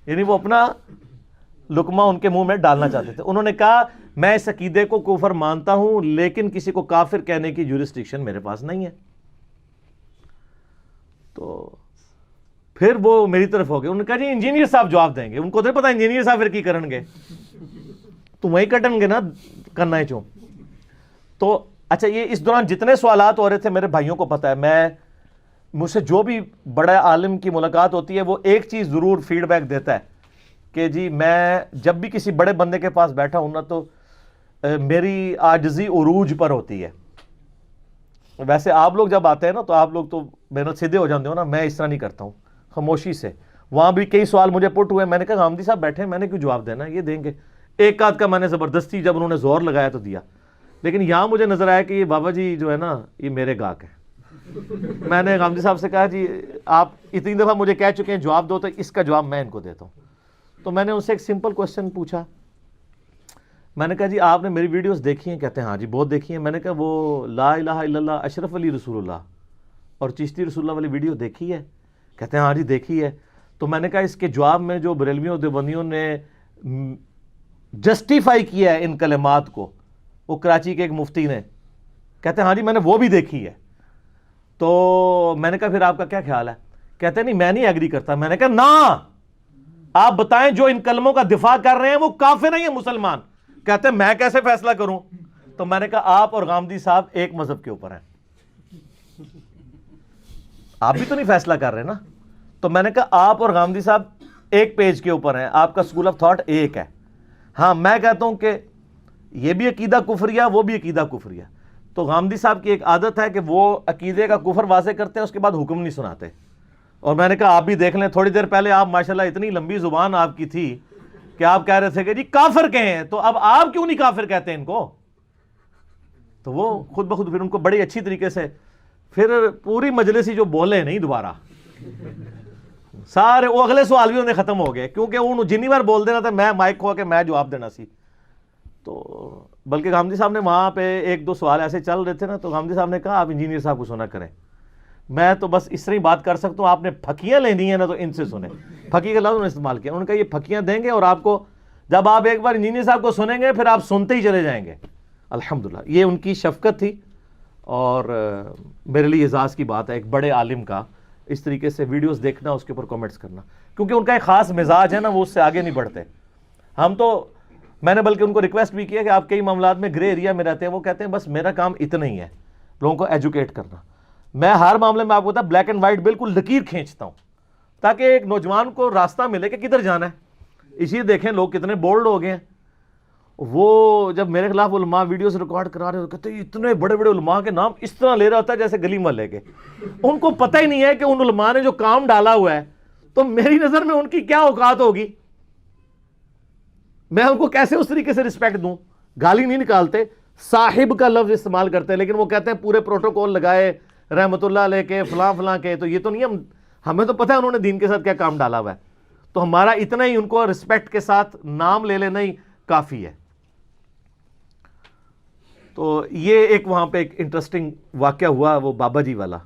یعنی وہ اپنا لقمہ ان کے منہ میں ڈالنا چاہتے تھے. انہوں نے کہا میں اس عقیدے کو کفر مانتا ہوں, لیکن کسی کو کافر کہنے کی جورسڈکشن میرے پاس نہیں ہے. تو پھر وہ میری طرف ہو گئے. انہوں نے کہا جی انجینئر صاحب جواب دیں گے. ان کو تو پتا انجینئر صاحب پھر کی کرن گے, تو وہی کٹن گے نا کرنا ہے چوں. تو اچھا یہ اس دوران جتنے سوالات ہو رہے تھے میرے بھائیوں کو پتا ہے, مجھ سے جو بھی بڑا عالم کی ملاقات ہوتی ہے وہ ایک چیز ضرور فیڈ بیک دیتا ہے کہ جی میں جب بھی کسی بڑے بندے کے پاس بیٹھا ہوں نا تو میری عاجزی عروج پر ہوتی ہے. ویسے آپ لوگ جب آتے ہیں نا تو آپ لوگ تو میرے سیدھے ہو جاتے ہو نا, میں اس طرح نہیں کرتا ہوں, خاموشی سے. وہاں بھی کئی سوال مجھے پٹ ہوئے, میں نے کہا غامدی صاحب بیٹھے ہیں, میں نے کیوں جواب دینا, یہ دیں گے. ایک آدھ کا میں نے زبردستی جب انہوں نے زور لگایا تو دیا. لیکن یہاں مجھے نظر آیا کہ یہ بابا جی جو ہے نا یہ میرے گاہک ہیں. میں نے غامدی صاحب سے کہا جی آپ اتنی دفعہ مجھے کہہ چکے ہیں جواب دو, تو اس کا جواب میں ان کو دیتا ہوں. تو میں نے ان سے ایک سمپل کوسچن پوچھا. میں نے کہا جی آپ نے میری ویڈیوز دیکھی ہیں؟ کہتے ہیں ہاں جی بہت دیکھی ہیں. میں نے کہا وہ لا الہ الا اللہ اشرف علی رسول اللہ اور چشتی رسول اللہ والی ویڈیو دیکھی ہے؟ کہتے ہیں ہاں جی دیکھی ہے. تو میں نے کہا اس کے جواب میں جو بریلویوں دیوبندیوں نے جسٹیفائی کیا ہے ان کلمات کو, وہ کراچی کے ایک مفتی نے, کہتے ہیں ہاں جی میں نے وہ بھی دیکھی ہے. تو میں نے کہا پھر آپ کا کیا خیال ہے؟ کہتے ہیں نہیں میں نہیں ایگری کرتا. میں نے کہا نا, آپ بتائیں جو ان کلموں کا دفاع کر رہے ہیں وہ کافر نہیں ہے مسلمان. کہتے ہیں میں کیسے فیصلہ کروں؟ تو میں نے کہا آپ اور غامدی صاحب ایک مذہب کے اوپر ہیں, آپ بھی تو نہیں فیصلہ کر رہے نا. تو میں نے کہا آپ اور غامدی صاحب ایک پیج کے اوپر ہیں, آپ کا اسکول آف تھاٹ ایک ہے. ہاں میں کہتا ہوں کہ یہ بھی عقیدہ کفریہ, وہ بھی عقیدہ کفریہ. تو غامدی صاحب کی ایک عادت ہے کہ وہ عقیدے کا کفر واضح کرتے ہیں, اس کے بعد حکم نہیں سناتے. اور میں نے کہا آپ بھی دیکھ لیں, تھوڑی دیر پہلے آپ ماشاءاللہ اتنی لمبی زبان آپ کی تھی کہ آپ کہہ رہے تھے کہ جی کافر کہیں, تو اب آپ کیوں نہیں کافر کہتے ان کو؟ تو وہ خود بخود پھر ان کو بڑی اچھی طریقے سے پھر پوری مجلس ہی جو بولے نہیں دوبارہ سارے وہ اگلے سوال بھی انہیں ختم ہو گئے, کیونکہ انہوں جنی بار بول دینا تھا میں مائک کھوا کے میں جواب دینا سی. تو بلکہ غامدی صاحب نے وہاں پہ ایک دو سوال ایسے چل رہے تھے نا, تو غامدی صاحب نے کہا آپ انجینئر صاحب کو سنا کریں, میں تو بس اس طرح ہی بات کر سکتا ہوں, آپ نے پھکیاں لینی ہیں نا تو ان سے سنیں. پھکی کا لفظ انہوں نے استعمال کیا. انہوں نے کہا یہ پھکیاں دیں گے اور آپ کو جب آپ ایک بار انجینئر صاحب کو سنیں گے پھر آپ سنتے ہی چلے جائیں گے. الحمدللہ یہ ان کی شفقت تھی, اور میرے لیے اعزاز کی بات ہے ایک بڑے عالم کا اس طریقے سے ویڈیوز دیکھنا, اس کے اوپر کامنٹس کرنا, کیونکہ ان کا ایک خاص مزاج ہے نا, وہ اس سے آگے نہیں بڑھتے. ہم تو میں نے بلکہ ان کو ریکویسٹ بھی کیا کہ آپ کئی معاملات میں گرے ایریا میں رہتے ہیں, وہ کہتے ہیں بس میرا کام اتنا ہی ہے لوگوں کو ایجوکیٹ کرنا. میں ہر معاملے میں آپ کو بلیک اینڈ وائٹ بالکل لکیر کھینچتا ہوں تاکہ ایک نوجوان کو راستہ ملے کہ کدھر جانا ہے. اسی دیکھیں لوگ کتنے بولڈ ہو گئے ہیں. وہ جب میرے خلاف علماء ویڈیوز ریکارڈ کرا رہے کہتے ہیں اتنے بڑے بڑے علماء کے نام اس طرح لے رہا ہوتا ہے جیسے گلی محلے کے. ان کو پتہ ہی نہیں ہے کہ ان علماء نے جو کام ڈالا ہوا ہے, تو میری نظر میں ان کی کیا اوقات ہوگی, میں ان کو کیسے اس طریقے سے رسپیکٹ دوں. گالی نہیں نکالتے, صاحب کا لفظ استعمال کرتے ہیں, لیکن وہ کہتے ہیں پورے پروٹوکول لگائے رحمت اللہ علیہ کے فلاں فلاں کے. تو یہ تو نہیں, ہمیں تو پتہ ہے انہوں نے دین کے ساتھ کیا کام ڈالا ہوا ہے, تو ہمارا اتنا ہی ان کو رسپیکٹ کے ساتھ نام لے لینا ہی کافی ہے. تو یہ ایک وہاں پہ ایک انٹرسٹنگ واقعہ ہوا وہ بابا جی والا.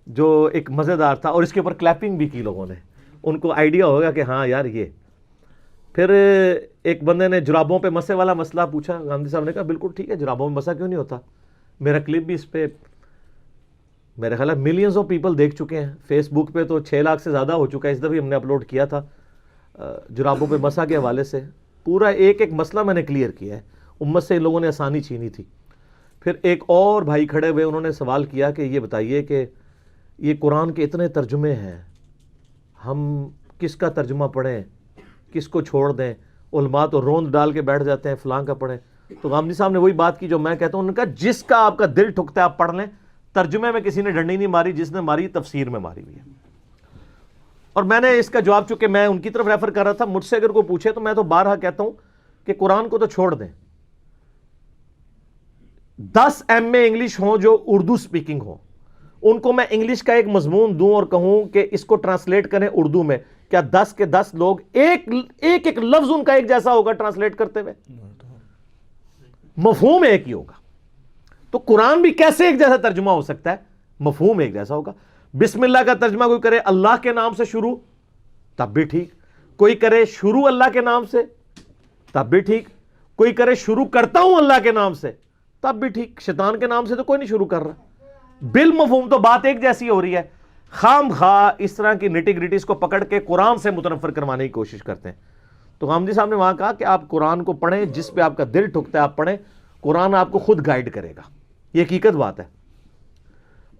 جو ایک مزیدار تھا, اور اس کے اوپر کلیپنگ بھی کی لوگوں نے, ان کو آئیڈیا ہوگا کہ ہاں یار یہ. پھر ایک بندے نے جرابوں پہ مسے والا مسئلہ پوچھا, گاندھی صاحب نے کہا بالکل ٹھیک ہے, جرابوں میں مسا کیوں نہیں ہوتا. میرا کلپ بھی اس پہ میرے خیال ہے ملینز آف پیپل دیکھ چکے ہیں. فیس بک پہ تو 6 لاکھ سے زیادہ ہو چکا ہے. اس دفعہ ہم نے اپلوڈ کیا تھا جرابوں پہ مسا کے حوالے سے, پورا ایک مسئلہ میں نے کلیئر کیا ہے. امت سے ان لوگوں نے آسانی چھینی تھی. پھر ایک اور بھائی کھڑے ہوئے, انہوں نے سوال کیا کہ یہ بتائیے کہ یہ قرآن کے اتنے ترجمے ہیں, ہم کس کا ترجمہ پڑھیں, کس کو چھوڑ دیں. علماء تو روند ڈال کے بیٹھ جاتے ہیں فلاں کا پڑھیں. تو غامدی صاحب نے وہی بات کی جو میں کہتا ہوں, انہوں نے کہا جس کا آپ کا دل ٹھکتا ہے آپ پڑھ لیں. ترجمے میں کسی نے ڈنڈی نہیں ماری, جس نے ماری تفسیر میں ماری ہوئی ہے. اور میں نے اس کا جواب, چونکہ میں ان کی طرف ریفر کر رہا تھا, مجھ سے اگر کوئی پوچھے تو میں تو بارہا کہتا ہوں کہ قرآن کو تو چھوڑ دیں. 10 MA انگلش ہوں جو اردو سپیکنگ ہوں, ان کو میں انگلش کا ایک مضمون دوں اور کہوں کہ اس کو ٹرانسلیٹ کریں اردو میں, کیا 10 کے 10 لوگ ایک لفظ ان کا ایک جیسا ہوگا ٹرانسلیٹ کرتے ہوئے؟ مفہوم ایک ہی ہوگا. تو قرآن بھی کیسے ایک جیسا ترجمہ ہو سکتا ہے؟ مفہوم ایک جیسا ہوگا. بسم اللہ کا ترجمہ کوئی کرے اللہ کے نام سے شروع, تب بھی ٹھیک. کوئی کرے شروع اللہ کے نام سے, تب بھی ٹھیک. کوئی کرے شروع کرتا ہوں اللہ کے نام سے, تب بھی ٹھیک. شیطان کے نام سے تو کوئی نہیں شروع کر رہا. بالمفہوم تو بات ایک جیسی ہو رہی ہے. خام خواہ اس طرح کی نٹی گریٹیز کو پکڑ کے قرآن سے متنفر کروانے کی کوشش کرتے ہیں. تو غامدی صاحب نے وہاں کہا کہ آپ قرآن کو پڑھیں, جس پہ آپ کا دل ٹھکتا ہے آپ پڑھیں, قرآن آپ کو خود گائیڈ کرے گا. یہ حقیقت بات ہے.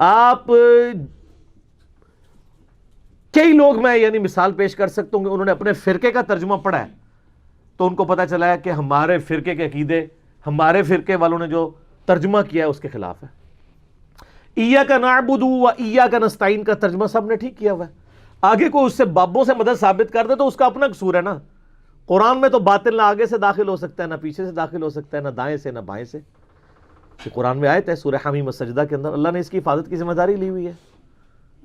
آپ کئی لوگ, میں یعنی مثال پیش کر سکتا ہوں کہ انہوں نے اپنے فرقے کا ترجمہ پڑھا ہے تو ان کو پتا چلا ہے کہ ہمارے فرقے کے عقیدے, ہمارے فرقے والوں نے جو ترجمہ کیا ہے اس کے خلاف ہے. ایاک نعبد و ایاک نستعین کا ترجمہ سب نے ٹھیک کیا ہوا ہے. آگے کو اس سے بابوں سے مدد ثابت کر دے تو اس کا اپنا قصور ہے نا. قرآن میں تو باطل نہ آگے سے داخل ہو سکتا ہے, نہ پیچھے سے داخل ہو سکتا ہے, نہ دائیں سے نہ بائیں سے. کہ قرآن میں آیت ہے سورہ حمیم السجدہ کے اندر, اللہ نے اس کی حفاظت کی ذمہ داری لی ہوئی ہے,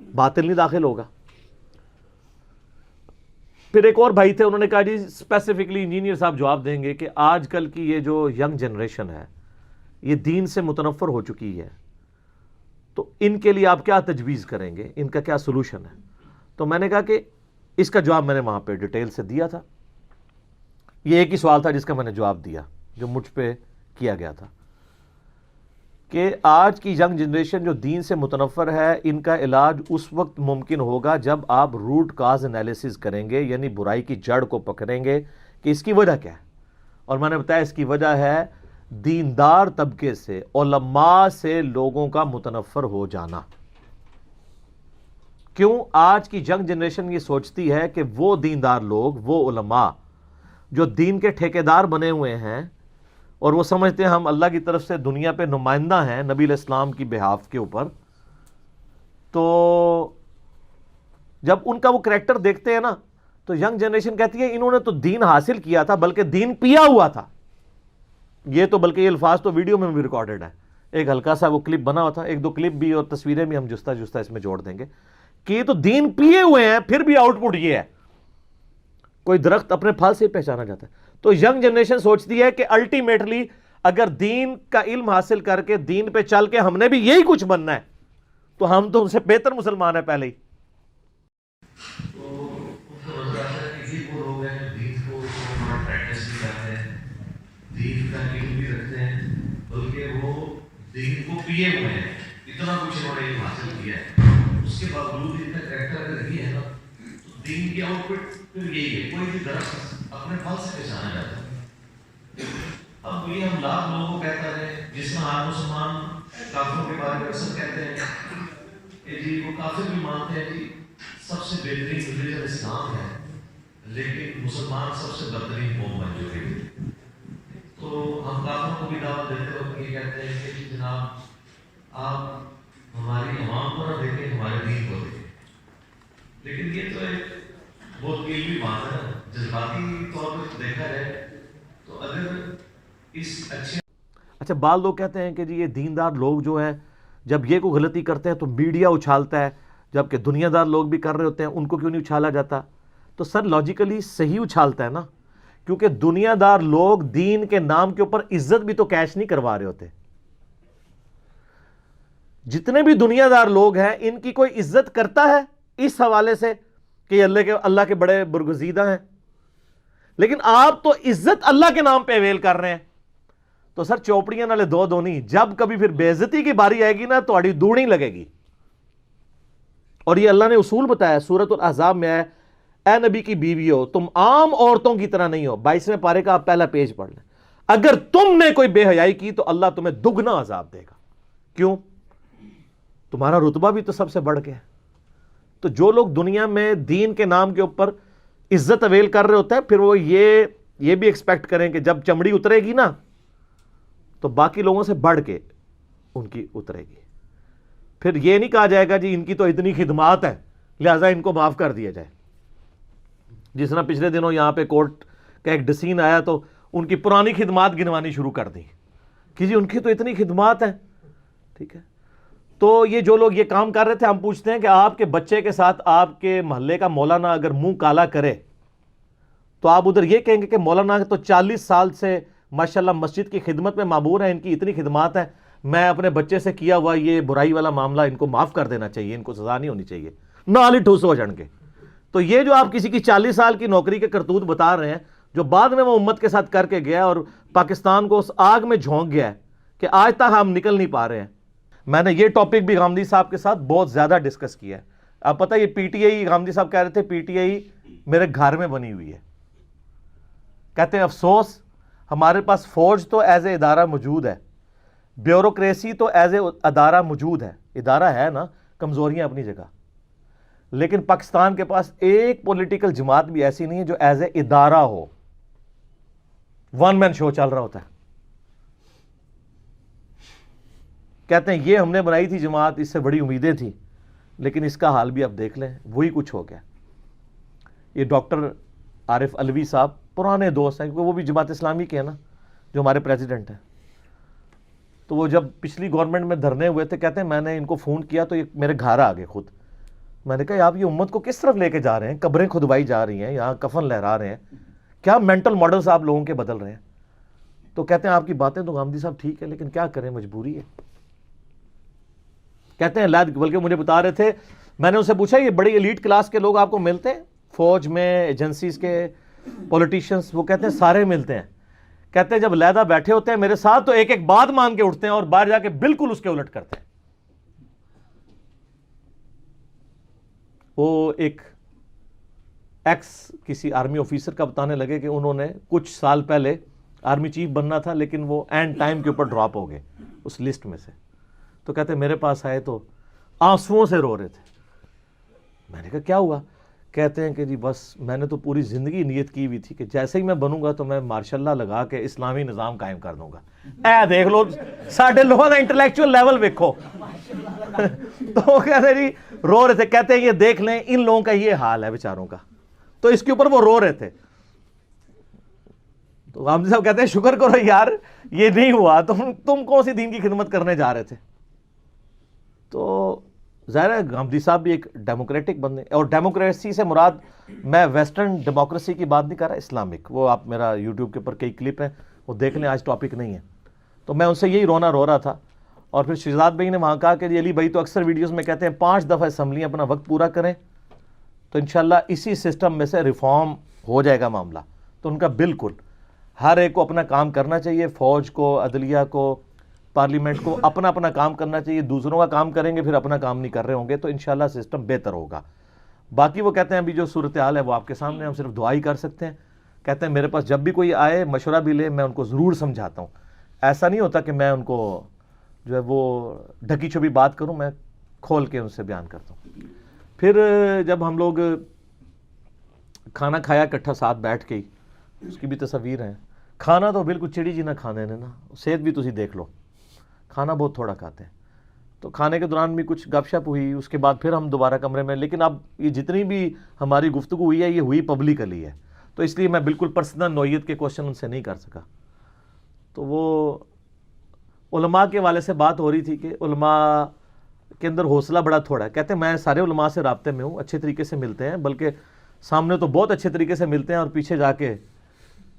باطل نہیں داخل ہوگا. پھر ایک اور بھائی تھے, انہوں نے کہا جی اسپیسیفکلی انجینئر صاحب جواب دیں گے کہ آج کل کی یہ جو ینگ جنریشن ہے یہ دین سے متنفر ہو چکی ہے, تو ان کے لیے آپ کیا تجویز کریں گے, ان کا کیا سولوشن ہے. تو میں نے کہا کہ اس کا جواب میں نے وہاں پہ ڈیٹیل سے دیا تھا. یہ ایک ہی سوال تھا جس کا میں نے جواب دیا جو مجھ پہ کیا گیا تھا کہ آج کی ینگ جنریشن جو دین سے متنفر ہے, ان کا علاج اس وقت ممکن ہوگا جب آپ روٹ کاز انالیسز کریں گے, یعنی برائی کی جڑ کو پکڑیں گے کہ اس کی وجہ کیا ہے. اور میں نے بتایا اس کی وجہ ہے دیندار طبقے سے, علماء سے لوگوں کا متنفر ہو جانا. کیوں؟ آج کی ینگ جنریشن یہ سوچتی ہے کہ وہ دیندار لوگ, وہ علماء جو دین کے ٹھیکیدار بنے ہوئے ہیں, اور وہ سمجھتے ہیں ہم اللہ کی طرف سے دنیا پہ نمائندہ ہیں نبی علیہ السلام کی بہاف کے اوپر, تو جب ان کا وہ کریکٹر دیکھتے ہیں نا تو ینگ جنریشن کہتی ہے انہوں نے تو دین حاصل کیا تھا بلکہ دین پیا ہوا تھا. یہ تو بلکہ یہ الفاظ تو ویڈیو میں بھی ریکارڈڈ ہے, ایک ہلکا سا وہ کلپ بنا ہوا تھا, 1-2 کلپ بھی اور تصویریں بھی ہم جستا جستا اس میں جوڑ دیں گے کہ یہ تو دین پیے ہوئے ہیں, پھر بھی آؤٹ پٹ یہ ہے. کوئی درخت اپنے پھل سے پہچانا جاتا ہے. تو ینگ جنریشن سوچتی ہے کہ الٹیمیٹلی اگر دین کا علم حاصل کر کے دین پہ چل کے ہم نے بھی یہی کچھ بننا ہے تو ہم تو ان سے بہتر مسلمان ہیں پہلے ہی. دین کا علم بھی رکھتے ہیں بلکہ وہ دین کو پیے ہوئے ہیں, اتنا کچھ انہوں نے علم حاصل کیا ہے, اس کے باوجود ان کا کریکٹر اگر یہ ہے نا تو دین کی آؤٹ پٹ پھر یہی ہے. کوئی بھی درخت اپنے پھل سے پہچانا جاتا ہے. اب یہ ہم لاکھ لوگوں کو کہتا رہے, جس میں ہر مسلمان کافروں کے بارے میں اکثر کہتے ہیں کہ جی وہ کافر بھی مانتے ہیں جی سب سے بہترین ریلیجن اسلام ہے, لیکن مسلمان سب سے بدترین قوم بن چکے ہیں. تو ہم کافروں کو بھی دعوت دیتے وقت یہ کہتے ہیں کہ جناب آپ ہماری عوام کو نہ دیکھیں, ہمارے دین کو دیکھیں. لیکن یہ تو ایک بہت علمی بات ہے نا, جذباتی طور پر دیکھا جائے تو اگر اس اچھے بعض لوگ کہتے ہیں کہ جی یہ دیندار لوگ جو ہیں جب یہ کوئی غلطی کرتے ہیں تو میڈیا اچھالتا ہے, جبکہ دنیا دار لوگ بھی کر رہے ہوتے ہیں ان کو کیوں نہیں اچھالا جاتا. تو سر لاجیکلی صحیح اچھالتا ہے نا, کیونکہ دنیا دار لوگ دین کے نام کے اوپر عزت بھی تو کیش نہیں کروا رہے ہوتے. جتنے بھی دنیا دار لوگ ہیں ان کی کوئی عزت کرتا ہے اس حوالے سے کہ یہ اللہ کے بڑے برگزیدہ ہیں؟ لیکن آپ تو عزت اللہ کے نام پہ اویل کر رہے ہیں. تو سر چوپڑیاں نالے دو دونی، جب کبھی پھر بے عزتی کی باری آئے گی نا تو اڑی دوڑی لگے گی. اور یہ اللہ نے اصول بتایا سورۃ الاحزاب میں ہے، اے نبی کی بیویو تم عام عورتوں کی طرح نہیں ہو. 22ویں پارے کا آپ پہلا پیج پڑھ لیں. اگر تم نے کوئی بے حیائی کی تو اللہ تمہیں دگنا عذاب دے گا. کیوں؟ تمہارا رتبہ بھی تو سب سے بڑھ کے ہے. تو جو لوگ دنیا میں دین کے نام کے اوپر عزت اویل کر رہے ہوتے ہیں، پھر وہ یہ بھی ایکسپیکٹ کریں کہ جب چمڑی اترے گی نا تو باقی لوگوں سے بڑھ کے ان کی اترے گی. پھر یہ نہیں کہا جائے گا جی ان کی تو اتنی خدمات ہے لہذا ان کو معاف کر دیا جائے. جس طرح پچھلے دنوں یہاں پہ کورٹ کا ایک ڈسین آیا تو ان کی پرانی خدمات گنوانی شروع کر دی کہ جی ان کی تو اتنی خدمات ہیں. ٹھیک ہے، تو یہ جو لوگ یہ کام کر رہے تھے، ہم پوچھتے ہیں کہ آپ کے بچے کے ساتھ آپ کے محلے کا مولانا اگر منہ کالا کرے تو آپ ادھر یہ کہیں گے کہ مولانا تو 40 سال سے ماشاءاللہ مسجد کی خدمت میں معمور ہیں، ان کی اتنی خدمات ہیں، میں اپنے بچے سے کیا ہوا یہ برائی والا معاملہ ان کو معاف کر دینا چاہیے، ان کو سزا نہیں ہونی چاہیے، نال ہی ٹھوس ہو جان کے. تو یہ جو آپ کسی کی 40 سال کی نوکری کے کرتوت بتا رہے ہیں، جو بعد میں وہ امت کے ساتھ کر کے گیا اور پاکستان کو اس آگ میں جھونک گیا ہے کہ آج تک ہم نکل نہیں پا رہے ہیں. میں نے یہ ٹاپک بھی غامدی صاحب کے ساتھ بہت زیادہ ڈسکس کیا ہے. آپ پتہ یہ پی ٹی آئی، غامدی صاحب کہہ رہے تھے پی ٹی آئی میرے گھر میں بنی ہوئی ہے. کہتے ہیں افسوس ہمارے پاس فوج تو ایز اے ادارہ موجود ہے، بیوروکریسی تو ایز اے ادارہ موجود ہے، ادارہ ہے نا، کمزوریاں اپنی جگہ، لیکن پاکستان کے پاس ایک پولیٹیکل جماعت بھی ایسی نہیں ہے جو ایز اے ادارہ ہو. ون مین شو چل رہا ہوتا ہے. کہتے ہیں یہ ہم نے بنائی تھی جماعت، اس سے بڑی امیدیں تھیں، لیکن اس کا حال بھی اب دیکھ لیں، وہی کچھ ہو گیا. یہ ڈاکٹر عارف علوی صاحب پرانے دوست ہیں، کیونکہ وہ بھی جماعت اسلامی کے ہیں نا، جو ہمارے پریزیڈنٹ ہیں. تو وہ جب پچھلی گورنمنٹ میں دھرنے ہوئے تھے، کہتے ہیں میں نے ان کو فون کیا تو یہ میرے گھر آ گئے خود. میں نے کہا آپ یہ امت کو کس طرف لے کے جا رہے ہیں؟ قبریں کھدوائی جا رہی ہیں، یہاں کفن لہرا رہے ہیں، کیا مینٹل ماڈلز آپ لوگوں کے بدل رہے ہیں؟ تو کہتے ہیں آپ کی باتیں تو غامدی صاحب ٹھیک ہے، لیکن کیا کریں، مجبوری ہے. کہتے ہیں بلکہ مجھے بتا رہے تھے، میں نے ان سے پوچھا یہ بڑی ایلیٹ کلاس کے لوگ آپ کو ملتے ہیں فوج میں، ایجنسیز کے پولیٹیشنز؟ وہ کہتے ہیں سارے ملتے ہیں. کہتے ہیں جب علیحدہ بیٹھے ہوتے ہیں میرے ساتھ تو ایک ایک بات مان کے اٹھتے ہیں اور باہر جا کے بالکل اس کے الٹ کرتے ہیں. وہ ایک ایکس کسی آرمی آفیسر کا بتانے لگے کہ انہوں نے کچھ سال پہلے آرمی چیف بننا تھا لیکن وہ اینڈ ٹائم کے اوپر ڈراپ ہو گئے اس لسٹ میں سے. تو کہتے ہیں میرے پاس آئے تو آنسوؤں سے رو رہے تھے. میں نے کہا کیا ہوا؟ کہتے ہیں کہ جی بس میں نے تو پوری زندگی نیت کی ہوئی تھی کہ جیسے ہی میں بنوں گا تو میں مارشاء اللہ لگا کے اسلامی نظام قائم کر دوں گا. اے دیکھ لو ساڈے لوگوں کا انٹلیکچوئل لیول دیکھو. تو کہتے ہیں جی رو رہے تھے. کہتے ہیں یہ دیکھ لیں ان لوگوں کا یہ حال ہے بیچاروں کا. تو اس کے اوپر وہ رو رہے تھے. تو غامدی صاحب کہتے ہیں شکر کرو یار یہ نہیں ہوا، تم کون سی دین کی خدمت کرنے جا رہے تھے. تو ظاہر ہے غامدی صاحب بھی ایک ڈیموکریٹک بندے، اور ڈیموکریسی سے مراد میں ویسٹرن ڈیموکریسی کی بات نہیں کر رہا، اسلامک. وہ آپ میرا یوٹیوب کے اوپر کئی کلپ ہیں وہ دیکھ لیں، آج ٹاپک نہیں ہے. تو میں ان سے یہی رونا رو رہا تھا. اور پھر شہزاد بھائی نے وہاں کہا کہ علی بھائی تو اکثر ویڈیوز میں کہتے ہیں 5 دفعہ اسمبلیاں اپنا وقت پورا کریں تو انشاءاللہ اسی سسٹم میں سے ریفارم ہو جائے گا معاملہ. تو ان کا بالکل ہر ایک کو اپنا کام کرنا چاہیے، فوج کو، عدلیہ کو، پارلیمنٹ کو اپنا اپنا کام کرنا چاہیے. دوسروں کا کام کریں گے پھر اپنا کام نہیں کر رہے ہوں گے تو انشاءاللہ سسٹم بہتر ہوگا. باقی وہ کہتے ہیں ابھی جو صورتحال ہے وہ آپ کے سامنے، ہم صرف دعا ہی کر سکتے ہیں. کہتے ہیں میرے پاس جب بھی کوئی آئے مشورہ بھی لے میں ان کو ضرور سمجھاتا ہوں. ایسا نہیں ہوتا کہ میں ان کو جو ہے وہ ڈھکی چھپی بات کروں، میں کھول کے ان سے بیان کرتا ہوں. پھر جب ہم لوگ کھانا کھایا اکٹھا ساتھ بیٹھ کے ہی، اس کی بھی تصویر ہیں. کھانا تو بالکل چڑی جی نہ کھانے نے نا، صحت بھی تسی دیکھ لو، کھانا بہت تھوڑا کھاتے ہیں. تو کھانے کے دوران بھی کچھ گپ شپ ہوئی، اس کے بعد پھر ہم دوبارہ کمرے میں. لیکن اب یہ جتنی بھی ہماری گفتگو ہوئی ہے یہ ہوئی پبلکلی ہے، تو اس لیے میں بالکل پرسنل نوعیت کے کوشچن ان سے نہیں کر سکا. تو وہ علماء کے والے سے بات ہو رہی تھی کہ علماء کے اندر حوصلہ بڑا تھوڑا ہے. کہتے ہیں میں سارے علماء سے رابطے میں ہوں، اچھے طریقے سے ملتے ہیں، بلکہ سامنے تو بہت اچھے طریقے سے ملتے ہیں اور پیچھے جا کے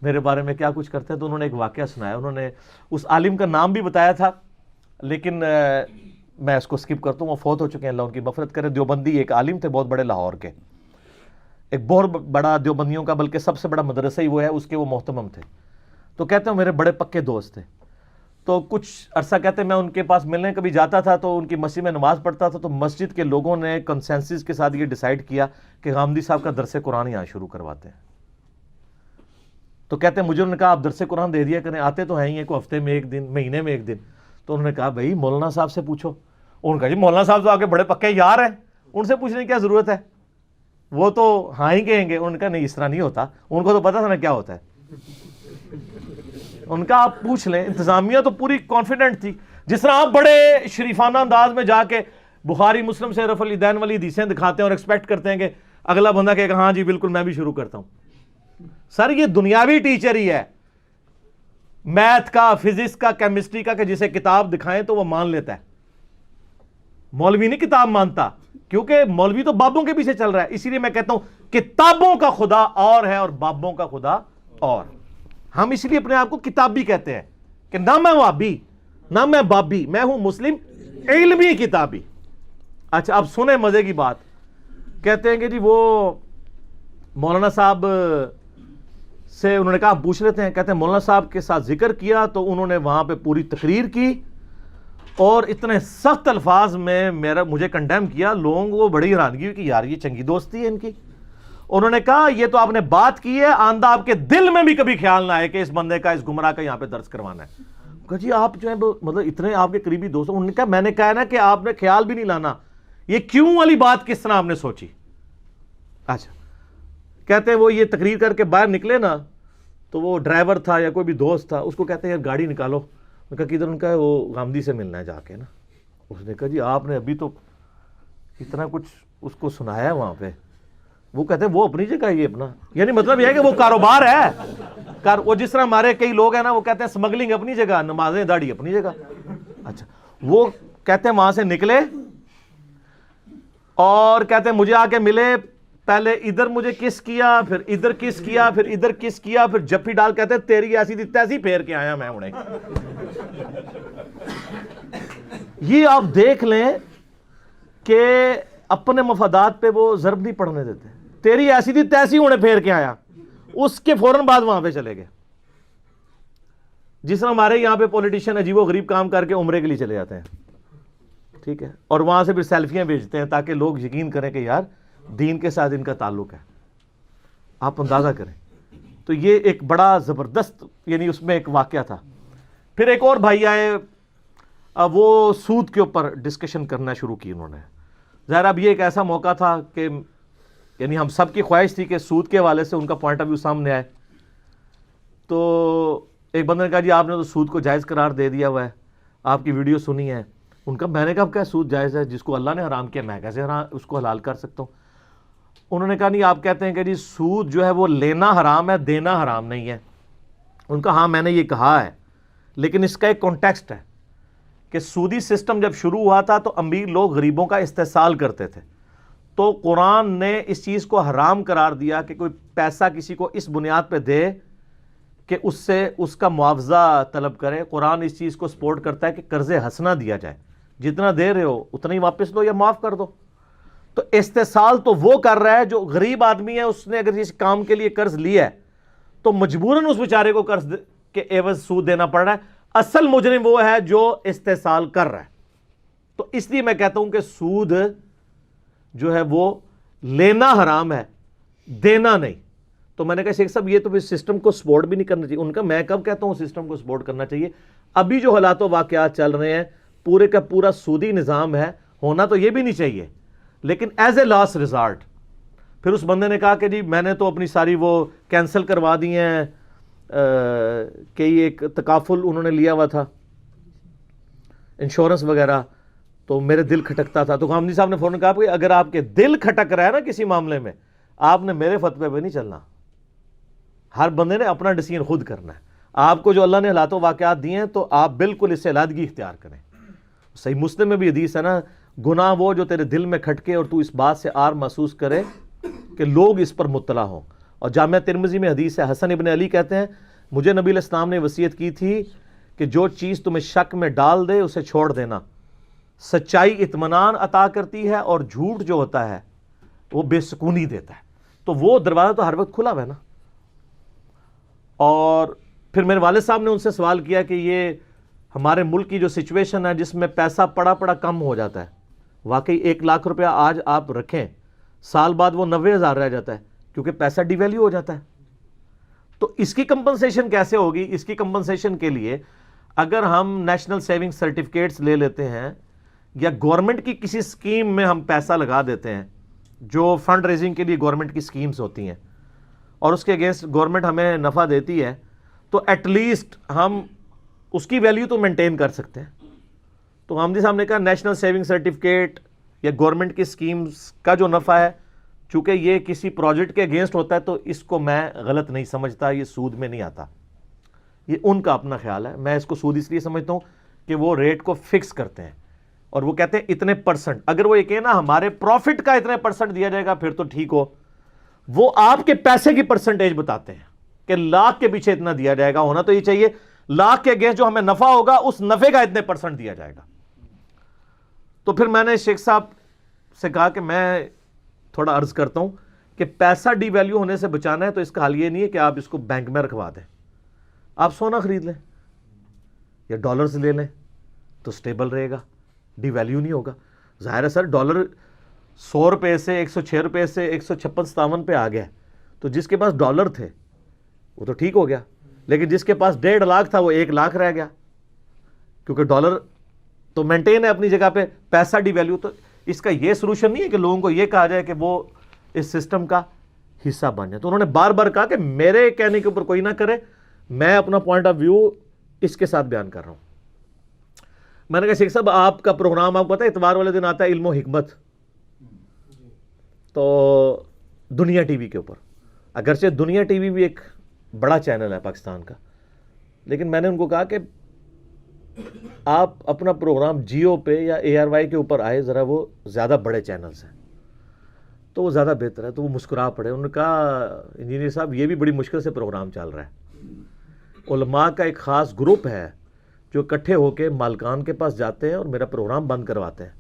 میرے بارے میں کیا کچھ کرتے ہیں. تو انہوں نے ایک واقعہ سنایا. انہوں نے اس عالم کا نام بھی بتایا تھا لیکن میں اس کو سکپ کرتا ہوں, وہ فوت ہو چکے ہیں, اللہ ان کی مغفرت کرے. دیوبندی ایک عالم تھے بہت بڑے لاہور کے, ایک بہت بڑا دیوبندیوں کا بلکہ سب سے بڑا مدرسہ ہی وہ ہے, اس کے وہ محتمم تھے. تو کہتے ہیں میرے بڑے پکے دوست تھے. تو کچھ عرصہ کہتے ہیں میں ان کے پاس ملنے کبھی جاتا تھا تو ان کی مسجد میں نماز پڑھتا تھا, تو مسجد کے لوگوں نے کنسنسس کے ساتھ یہ ڈیسائیڈ کیا کہ غامدی صاحب کا درس قرآن یہاں شروع کرواتے ہیں. تو کہتے ہیں مجھے انہوں نے کہا آپ درس قرآن دے دیا کریں, آتے تو ہیں ہی, کوئی ہفتے میں ایک دن, مہینے میں ایک دن. تو انہوں نے کہا بھائی مولانا صاحب سے پوچھو. انہوں نے کہا جی مولانا صاحب تو آگے بڑے پکے یار ہیں, ان سے پوچھنے کی کیا ضرورت ہے, وہ تو ہاں ہی کہیں گے. انہوں نے کہا نہیں اس طرح نہیں ہوتا, ان کو تو پتا تھا نا کیا ہوتا ہے. ان کا آپ پوچھ لیں, انتظامیہ تو پوری کانفیڈنٹ تھی. جس طرح آپ بڑے شریفانہ انداز میں جا کے بخاری مسلم سے رفع الیدین والی حدیثیں دکھاتے ہیں اور ایکسپیکٹ کرتے ہیں کہ اگلا بندہ کہے گا ہاں جی بالکل میں بھی شروع کرتا ہوں. سر یہ دنیاوی ٹیچر ہی ہے, میتھ کا, فزکس کا, کیمسٹری کا, کہ جسے کتاب دکھائیں تو وہ مان لیتا ہے. مولوی نہیں کتاب مانتا, کیونکہ مولوی تو بابوں کے پیچھے چل رہا ہے. اسی لیے میں کہتا ہوں کتابوں کا خدا اور ہے اور بابوں کا خدا اور. ہم اس لیے اپنے آپ کو کتابی کہتے ہیں کہ نہ میں وابی نہ میں بابی, میں ہوں مسلم علمی کتابی. اچھا اب سنیں مزے کی بات. کہتے ہیں کہ جی وہ مولانا صاحب سے انہوں نے کہا پوچھ لیتے ہیں. کہتے ہیں مولانا صاحب کے ساتھ ذکر کیا تو انہوں نے وہاں پہ پوری تقریر کی اور اتنے سخت الفاظ میں مجھے کنڈیم کیا. لوگوں کو بڑی حیرانگی ہوئی کہ یار یہ چنگی دوستی ہے ان کی. انہوں نے کہا یہ تو آپ نے بات کی ہے, آندہ آپ کے دل میں بھی کبھی خیال نہ آئے کہ اس بندے کا, اس گمراہ کا یہاں پہ درس کروانا ہے. کہا جی آپ جو ہے مطلب اتنے آپ کے قریبی دوست. انہوں نے کہا میں نے کہا نا کہ آپ نے خیال بھی نہیں لانا, یہ کیوں والی بات کس طرح آپ نے سوچی. اچھا کہتے ہیں وہ یہ تقریر کر کے باہر نکلے نا, تو وہ ڈرائیور تھا یا کوئی بھی دوست تھا, اس کو کہتے ہیں یار گاڑی نکالو. میں کہا کدھر؟ ان کا وہ غامدی سے ملنا ہے جا کے نا. اس نے کہا جی آپ نے ابھی تو اتنا کچھ اس کو سنایا ہے وہاں پہ. وہ کہتے ہیں وہ اپنی جگہ, یہ اپنا, یعنی مطلب یہ ہے کہ وہ کاروبار ہے. وہ جس طرح ہمارے کئی لوگ ہیں نا, وہ کہتے ہیں سمگلنگ اپنی جگہ, نمازیں داڑھی اپنی جگہ. اچھا وہ کہتے ہیں وہاں سے نکلے اور کہتے ہیں مجھے آ کے ملے, پہلے ادھر مجھے کس کیا, پھر ادھر کس کیا, پھر ادھر کس کیا, پھر جفی ڈال. کہتے ہیں تیری ایسی تھی تیسی پھیر کے آیا میں انہیں. یہ آپ دیکھ لیں کہ اپنے مفادات پہ وہ ضرب نہیں پڑنے دیتے. تیری ایسی تھی تیسی انہیں پھیر کے آیا, اس کے فوراً بعد وہاں پہ چلے گئے. جس طرح ہمارے یہاں پہ پولیٹیشین عجیب و غریب کام کر کے عمرے کے لیے چلے جاتے ہیں, ٹھیک ہے, اور وہاں سے پھر سیلفیاں بھیجتے ہیں تاکہ لوگ یقین کریں کہ یار دین کے ساتھ ان کا تعلق ہے. آپ اندازہ کریں. تو یہ ایک بڑا زبردست, یعنی اس میں ایک واقعہ تھا. پھر ایک اور بھائی آئے, وہ سود کے اوپر ڈسکشن کرنا شروع کی انہوں نے. ظاہر اب یہ ایک ایسا موقع تھا کہ یعنی ہم سب کی خواہش تھی کہ سود کے حوالے سے ان کا پوائنٹ آف ویو سامنے آئے. تو ایک بندے نے کہا جی آپ نے تو سود کو جائز قرار دے دیا ہوا ہے, آپ کی ویڈیو سنی ہے. ان کا میں نے کہا کیا سود جائز ہے, جس کو اللہ نے حرام کیا میں کیسے اس کو حلال کر سکتا ہوں. انہوں نے کہا نہیں آپ کہتے ہیں کہ جی سود جو ہے وہ لینا حرام ہے, دینا حرام نہیں ہے. ان کا ہاں میں نے یہ کہا ہے, لیکن اس کا ایک کانٹیکسٹ ہے کہ سودی سسٹم جب شروع ہوا تھا تو امیر لوگ غریبوں کا استحصال کرتے تھے. تو قرآن نے اس چیز کو حرام قرار دیا کہ کوئی پیسہ کسی کو اس بنیاد پہ دے کہ اس سے اس کا معاوضہ طلب کرے. قرآن اس چیز کو سپورٹ کرتا ہے کہ قرض حسنہ دیا جائے, جتنا دے رہے ہو اتنا ہی واپس دو یا معاف کر دو. تو استحصال تو وہ کر رہا ہے جو غریب آدمی ہے, اس نے اگر اس کام کے لیے قرض لیا ہے تو مجبوراً اس بیچارے کو قرض کے عوض سود دینا پڑ رہا ہے. اصل مجرم وہ ہے جو استحصال کر رہا ہے. تو اس لیے میں کہتا ہوں کہ سود جو ہے وہ لینا حرام ہے, دینا نہیں. تو میں نے کہا شیخ صاحب یہ تو سسٹم کو سپورٹ بھی نہیں کرنا چاہیے. ان کا میں کب کہتا ہوں سسٹم کو سپورٹ کرنا چاہیے؟ ابھی جو حالات و واقعات چل رہے ہیں پورے کا پورا سودی نظام ہے, ہونا تو یہ بھی نہیں چاہیے, لیکن ایز اے لاسٹ ریزارٹ. پھر اس بندے نے کہا کہ جی میں نے تو اپنی ساری وہ کینسل کروا دی ہیں, کہ یہ ایک تکافل انہوں نے لیا ہوا تھا, انشورنس وغیرہ, تو میرے دل کھٹکتا تھا. تو غامدی صاحب نے فوراً کہا کہ اگر آپ کے دل کھٹک رہا ہے نا کسی معاملے میں, آپ نے میرے فتوے پہ نہیں چلنا. ہر بندے نے اپنا ڈیسیژن خود کرنا ہے. آپ کو جو اللہ نے حالات و واقعات دیے ہیں تو آپ بالکل اس سے علیحدگی اختیار کریں. صحیح مسلم میں بھی حدیث ہے نا, گناہ وہ جو تیرے دل میں کھٹکے اور تو اس بات سے آر محسوس کرے کہ لوگ اس پر مطلع ہوں. اور جامعہ ترمذی میں حدیث ہے, حسن ابن علی کہتے ہیں مجھے نبی علیہ السلام نے وصیت کی تھی کہ جو چیز تمہیں شک میں ڈال دے اسے چھوڑ دینا. سچائی اطمینان عطا کرتی ہے اور جھوٹ جو ہوتا ہے وہ بے سکونی دیتا ہے. تو وہ دروازہ تو ہر وقت کھلا ہوا ہے نا. اور پھر میرے والد صاحب نے ان سے سوال کیا کہ یہ ہمارے ملک کی جو سچویشن ہے جس میں پیسہ پڑا کم ہو جاتا ہے, واقعی 1 لاکھ روپیہ آج آپ رکھیں, سال بعد وہ 90,000 رہ جاتا ہے کیونکہ پیسہ ڈی ویلیو ہو جاتا ہے. تو اس کی کمپنسیشن کیسے ہوگی؟ اس کی کمپنسیشن کے لیے اگر ہم نیشنل سیونگ سرٹیفکیٹس لے لیتے ہیں یا گورنمنٹ کی کسی اسکیم میں ہم پیسہ لگا دیتے ہیں, جو فنڈ ریزنگ کے لیے گورنمنٹ کی اسکیمز ہوتی ہیں اور اس کے اگینسٹ گورنمنٹ ہمیں نفع دیتی ہے, تو ایٹ لیسٹ ہم اس کی ویلیو تو مینٹین کر سکتے ہیں. تو حامدی صاحب نے کہا نیشنل سیونگ سرٹیفکیٹ یا گورنمنٹ کی اسکیمز کا جو نفع ہے, چونکہ یہ کسی پروجیکٹ کے اگینسٹ ہوتا ہے تو اس کو میں غلط نہیں سمجھتا, یہ سود میں نہیں آتا. یہ ان کا اپنا خیال ہے. میں اس کو سود اس لیے سمجھتا ہوں کہ وہ ریٹ کو فکس کرتے ہیں اور وہ کہتے ہیں اتنے پرسنٹ. اگر وہ یہ کہیں نا ہمارے پروفٹ کا اتنے پرسنٹ دیا جائے گا پھر تو ٹھیک ہو. وہ آپ کے پیسے کی پرسنٹیج بتاتے ہیں کہ لاکھ کے پیچھے اتنا دیا جائے گا. ہونا تو یہ چاہیے لاکھ کے اگینسٹ جو ہمیں نفع ہوگا اس نفع کا اتنے پرسنٹ دیا جائے گا. تو پھر میں نے شیخ صاحب سے کہا کہ میں تھوڑا عرض کرتا ہوں کہ پیسہ ڈی ویلیو ہونے سے بچانا ہے تو اس کا حل یہ نہیں ہے کہ آپ اس کو بینک میں رکھوا دیں. آپ سونا خرید لیں یا ڈالرز لے لیں تو سٹیبل رہے گا, ڈی ویلیو نہیں ہوگا. ظاہر ہے سر ڈالر 100 روپے سے 106 روپے سے 156-57 پہ آ گیا, تو جس کے پاس ڈالر تھے وہ تو ٹھیک ہو گیا, لیکن جس کے پاس 1.5 لاکھ تھا وہ 1 لاکھ رہ گیا, کیونکہ ڈالر تو مینٹین ہے اپنی جگہ پہ, پیسہ ڈی ویلیو. تو اس کا یہ سولوشن نہیں ہے کہ لوگوں کو یہ کہا جائے کہ وہ اس سسٹم کا حصہ بن جائے. تو انہوں نے بار بار کہا کہ میرے کہنے کے اوپر کوئی نہ کرے, میں اپنا پوائنٹ آف ویو اس کے ساتھ بیان کر رہا ہوں. میں نے کہا شیخ صاحب آپ کا پروگرام آپ کو پتہ ہے اتوار والے دن آتا ہے علم و حکمت, تو دنیا ٹی وی کے اوپر. اگرچہ دنیا ٹی وی بھی ایک بڑا چینل ہے پاکستان کا, لیکن میں نے ان کو کہا کہ آپ اپنا پروگرام جیو پہ یا ARY کے اوپر آئے, ذرا وہ زیادہ بڑے چینلز ہیں تو وہ زیادہ بہتر ہے. تو وہ مسکرا پڑے. انہوں نے کہا انجینئر صاحب یہ بھی بڑی مشکل سے پروگرام چل رہا ہے. علماء کا ایک خاص گروپ ہے جو اکٹھے ہو کے مالکان کے پاس جاتے ہیں اور میرا پروگرام بند کرواتے ہیں.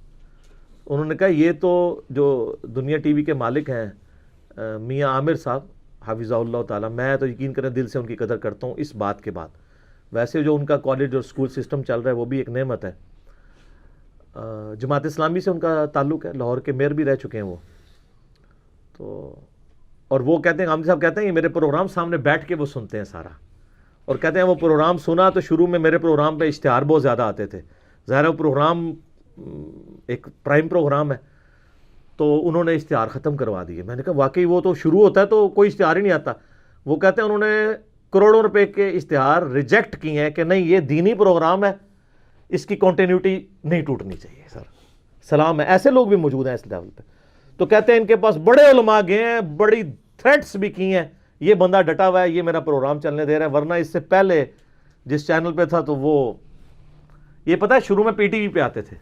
انہوں نے کہا یہ تو جو دنیا ٹی وی کے مالک ہیں میاں عامر صاحب حافظہ اللہ تعالیٰ, میں تو یقین کریں دل سے ان کی قدر کرتا ہوں اس بات کے بعد. ویسے جو ان کا کالج اور اسکول سسٹم چل رہا ہے وہ بھی ایک نعمت ہے. جماعت اسلامی سے ان کا تعلق ہے, لاہور کے میئر بھی رہ چکے ہیں وہ. تو اور وہ کہتے ہیں, حامد صاحب کہتے ہیں یہ میرے پروگرام سامنے بیٹھ کے وہ سنتے ہیں سارا, اور کہتے ہیں وہ پروگرام سنا تو شروع میں میرے پروگرام پہ اشتہار بہت زیادہ آتے تھے. ظاہر ہے وہ پروگرام ایک پرائم پروگرام ہے, تو انہوں نے اشتہار ختم کروا دیے. میں نے کہا واقعی وہ تو شروع ہوتا ہے تو کوئی اشتہار ہی نہیں آتا. وہ کہتے ہیں انہوں نے کروڑوں روپے کے اشتہار ریجیکٹ کیے ہیں کہ نہیں یہ دینی پروگرام ہے, اس کی کنٹینیوٹی نہیں ٹوٹنی چاہیے. سر سلام ہے, ایسے لوگ بھی موجود ہیں اس لیول پہ. تو کہتے ہیں ان کے پاس بڑے علماء گئے ہیں, بڑی تھریٹس بھی کی ہیں, یہ بندہ ڈٹا ہوا ہے, یہ میرا پروگرام چلنے دے رہا ہے, ورنہ اس سے پہلے جس چینل پہ تھا تو وہ یہ پتہ ہے شروع میں PTV پہ آتے تھے.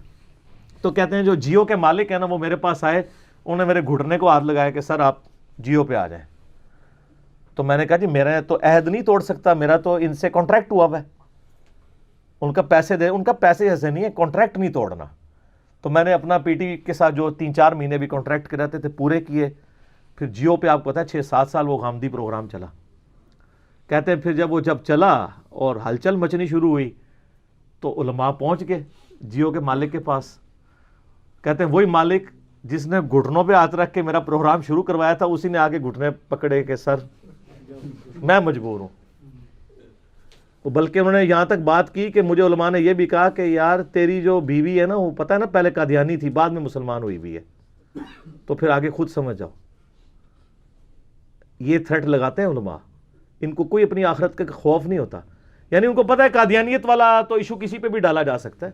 تو کہتے ہیں جو جیو کے مالک ہیں نا وہ میرے پاس آئے, انہوں نے میرے گھٹنے کو ہاتھ لگایا کہ سر آپ جیو پہ آ جائیں. تو میں نے کہا جی میرا تو عہد نہیں توڑ سکتا, میرا تو ان سے کانٹریکٹ ہوا ہے, ان کا پیسے دے, ان کا پیسے ایسے نہیں ہے, کانٹریکٹ نہیں توڑنا. تو میں نے اپنا PTV کے ساتھ جو 3-4 مہینے بھی کانٹریکٹ کے رہتے تھے پورے کیے. پھر جیو پہ آپ کو پتا ہے 6-7 سال وہ غامدی پروگرام چلا. کہتے ہیں پھر جب چلا اور ہلچل مچنی شروع ہوئی تو علماء پہنچ گئے جیو کے مالک کے پاس. کہتے ہیں وہی مالک جس نے گھٹنوں پہ ہاتھ رکھ کے میرا پروگرام شروع کروایا تھا اسی نے آگے گھٹنے پکڑے کہ سر میں مجبور ہوں. بلکہ انہوں نے یہاں تک بات کی کہ مجھے علماء نے یہ بھی کہا کہ یار تیری جو بیوی ہے نا وہ پتہ ہے نا پہلے قادیانی تھی بعد میں مسلمان ہوئی بھی ہے, تو پھر آگے خود سمجھ جاؤ. یہ تھریٹ لگاتے ہیں علماء, ان کو کوئی اپنی آخرت کا خوف نہیں ہوتا. یعنی ان کو پتہ ہے قادیانیت والا تو ایشو کسی پہ بھی ڈالا جا سکتا ہے.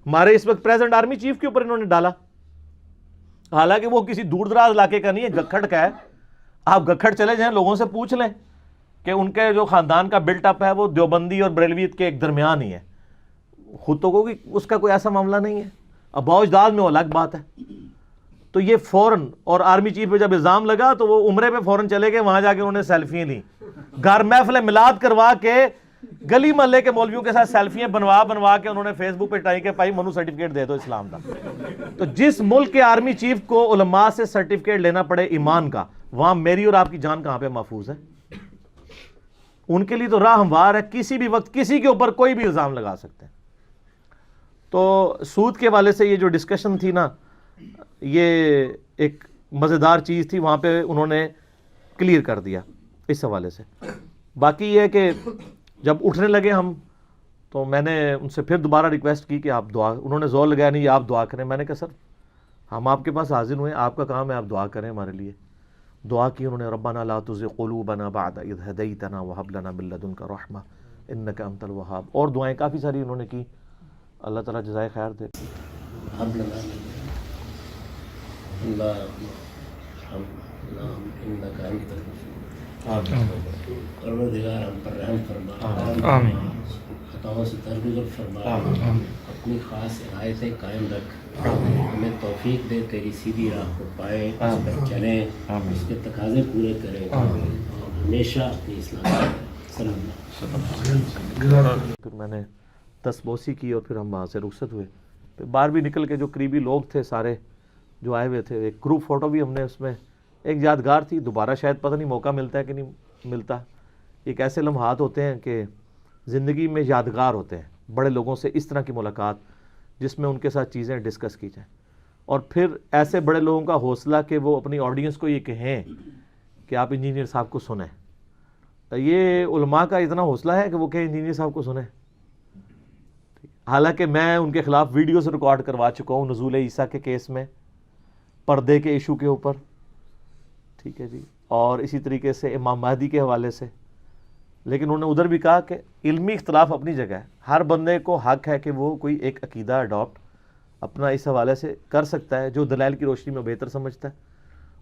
ہمارے اس وقت پریزنٹ آرمی چیف کے اوپر انہوں نے ڈالا, حالانکہ وہ کسی دور دراز علاقے کا نہیں ہے, گکھڑ کا ہے. آپ گکھڑ چلے جائیں لوگوں سے پوچھ لیں کہ ان کے جو خاندان کا بلٹ اپ ہے وہ دیوبندی اور بریلویت کے ایک درمیان ہی ہے. خود تو کوئی اس کا کوئی ایسا معاملہ نہیں ہے, ابا اجداد میں وہ الگ بات ہے. تو یہ فوراً, اور آرمی چیف پہ جب الزام لگا تو وہ عمرے پہ فوراً چلے گئے, وہاں جا کے انہوں نے سیلفیاں لیں, گھر محفل میلاد کروا کے گلی محلے کے مولویوں کے ساتھ سیلفیاں بنوا کے انہوں نے فیس بک پہ ٹائی کہ بھائی منو سرٹیفکیٹ دے دو اسلام کا. تو جس ملک کے آرمی چیف کو علماء سے سرٹیفکیٹ لینا پڑے ایمان کا, وہاں میری اور آپ کی جان کہاں پہ محفوظ ہے؟ ان کے لیے تو راہ ہموار ہے, کسی بھی وقت کسی کے اوپر کوئی بھی الزام لگا سکتے ہیں. تو سود کے حوالے سے یہ جو ڈسکشن تھی نا, یہ ایک مزیدار چیز تھی, وہاں پہ انہوں نے کلیئر کر دیا اس حوالے سے. باقی یہ ہے کہ جب اٹھنے لگے ہم, تو میں نے ان سے پھر دوبارہ ریکویسٹ کی کہ آپ دعا, انہوں نے زور لگایا نہیں آپ دعا کریں. میں نے کہا سر ہم آپ کے پاس حاضر ہوئے, آپ کا کام ہے آپ دعا کریں ہمارے لیے. دعا کی انہوں نے, ربنا لا تزغ قلوبنا بعد اذ ہدیتنا وہب لنا من لدنک رحمہ انک انت الوہاب, اور دعائیں کافی ساری انہوں نے کی. اللہ تعالیٰ جزائے خیر دے. هب لنا اللهم انك انت پروردگار ہم پر رحم فرما, خطاؤں سے درگزر فرما, اپنی خاص عنایتیں قائم رکھ, ہمیں توفیق دے تیری سیدھی راہ کو پائیں, اس پر چلیں, اس کے تقاضے پورے کریں, ہمیشہ اپنی اصلاح صلی اللہ. پھر میں نے دستبوسی کی اور پھر ہم وہاں سے رخصت ہوئے. پھر باہر بھی نکل کے جو قریبی لوگ تھے سارے جو آئے ہوئے تھے, ایک گروپ فوٹو بھی ہم نے, اس میں ایک یادگار تھی. دوبارہ شاید پتہ نہیں موقع ملتا ہے کہ نہیں ملتا. ایک ایسے لمحات ہوتے ہیں کہ زندگی میں یادگار ہوتے ہیں, بڑے لوگوں سے اس طرح کی ملاقات جس میں ان کے ساتھ چیزیں ڈسکس کی جائیں, اور پھر ایسے بڑے لوگوں کا حوصلہ کہ وہ اپنی آڈینس کو یہ کہیں کہ آپ انجینئر صاحب کو سنیں. یہ علماء کا اتنا حوصلہ ہے کہ وہ کہیں انجینئر صاحب کو سنیں. حالانکہ میں ان کے خلاف ویڈیوز ریکارڈ کروا چکا ہوں نزول عیسیٰ کے کیس میں, پردے کے ایشو کے اوپر, ٹھیک ہے جی, اور اسی طریقے سے امام مہدی کے حوالے سے. لیکن انہوں نے ادھر بھی کہا کہ علمی اختلاف اپنی جگہ ہے, ہر بندے کو حق ہے کہ وہ کوئی ایک عقیدہ اڈاپٹ اپنا اس حوالے سے کر سکتا ہے جو دلائل کی روشنی میں بہتر سمجھتا ہے.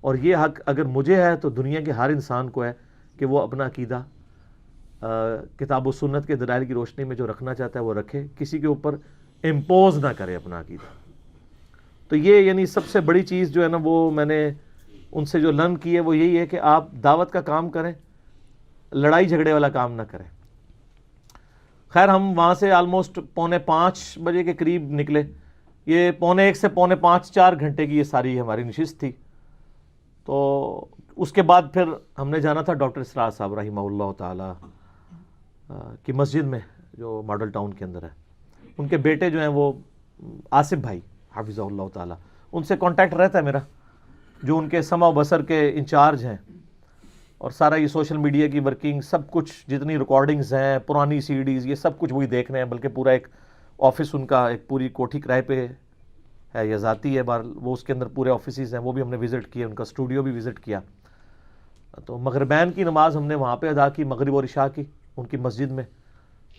اور یہ حق اگر مجھے ہے تو دنیا کے ہر انسان کو ہے کہ وہ اپنا عقیدہ کتاب و سنت کے دلائل کی روشنی میں جو رکھنا چاہتا ہے وہ رکھے, کسی کے اوپر امپوز نہ کرے اپنا عقیدہ. تو یہ یعنی سب سے بڑی چیز جو ہے نا وہ میں نے ان سے جو لرن کی ہے وہ یہی ہے کہ آپ دعوت کا کام کریں, لڑائی جھگڑے والا کام نہ کریں. خیر ہم وہاں سے آلموسٹ 4:45 بجے کے قریب نکلے. یہ 1:45 سے 4:45 4 گھنٹے کی یہ ساری ہماری نشست تھی. تو اس کے بعد پھر ہم نے جانا تھا ڈاکٹر اسرار صاحب رحمہ اللہ تعالیٰ کی مسجد میں جو ماڈل ٹاؤن کے اندر ہے. ان کے بیٹے جو ہیں وہ آصف بھائی حافظہ اللہ تعالیٰ, ان سے کانٹیکٹ رہتا ہے میرا, جو ان کے سمع و بصر کے انچارج ہیں, اور سارا یہ سوشل میڈیا کی ورکنگ سب کچھ جتنی ریکارڈنگز ہیں پرانی سی ڈیز یہ سب کچھ وہی دیکھ رہے ہیں. بلکہ پورا ایک آفس ان کا ایک پوری کوٹھی کرائے پہ ہے یا ذاتی ہے بار, وہ اس کے اندر پورے آفیسز ہیں, وہ بھی ہم نے وزٹ کیے, ان کا اسٹوڈیو بھی وزٹ کیا. تو مغربین کی نماز ہم نے وہاں پہ ادا کی, مغرب اور عشاء کی ان کی مسجد میں.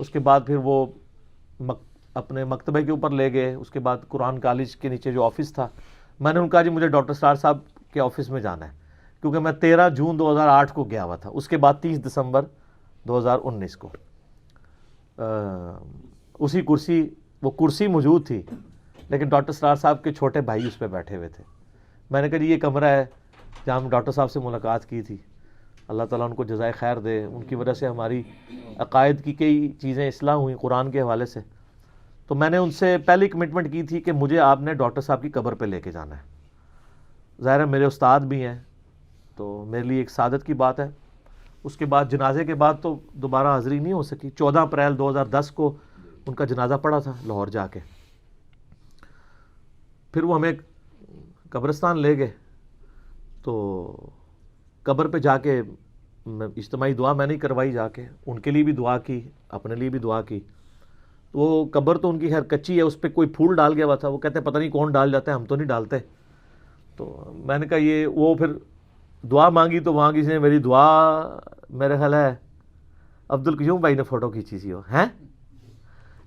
اس کے بعد پھر وہ اپنے مکتبے کے اوپر لے گئے. اس کے بعد قرآن کالج کے نیچے جو آفس تھا, میں نے ان کا جی مجھے ڈاکٹر اسرار صاحب کے آفس میں جانا ہے, کیونکہ میں 13 جون 2008 کو گیا ہوا تھا. اس کے بعد 30 دسمبر 2019 کو اسی کرسی, وہ کرسی موجود تھی لیکن ڈاکٹر اسرار صاحب کے چھوٹے بھائی اس پہ بیٹھے ہوئے تھے. میں نے کہا یہ کمرہ ہے جہاں ہم ڈاکٹر صاحب سے ملاقات کی تھی. اللہ تعالیٰ ان کو جزائے خیر دے, ان کی وجہ سے ہماری عقائد کی کئی چیزیں اصلاح ہوئیں قرآن کے حوالے سے. تو میں نے ان سے پہلی کمٹمنٹ کی تھی کہ مجھے آپ نے ڈاکٹر صاحب کی قبر پہ لے کے جانا ہے. ظاہر ہے میرے استاد بھی ہیں تو میرے لیے ایک سعادت کی بات ہے. اس کے بعد جنازے کے بعد تو دوبارہ حاضری نہیں ہو سکی. 14 اپریل 2010 کو ان کا جنازہ پڑا تھا لاہور جا کے. پھر وہ ہمیں قبرستان لے گئے, تو قبر پہ جا کے اجتماعی دعا میں نے کروائی, جا کے ان کے لیے بھی دعا کی, اپنے لیے بھی دعا کی. وہ قبر تو ان کی خیر کچی ہے, اس پہ کوئی پھول ڈال گیا ہوا تھا. وہ کہتے ہیں پتہ نہیں کون ڈال جاتا ہے, ہم تو نہیں ڈالتے. تو میں نے کہا یہ وہ پھر دعا مانگی تو وہاں کسی نے میری دعا, میرے خیال ہے عبدالقیوم بھائی نے فوٹو کھینچی تھی, وہ ہیں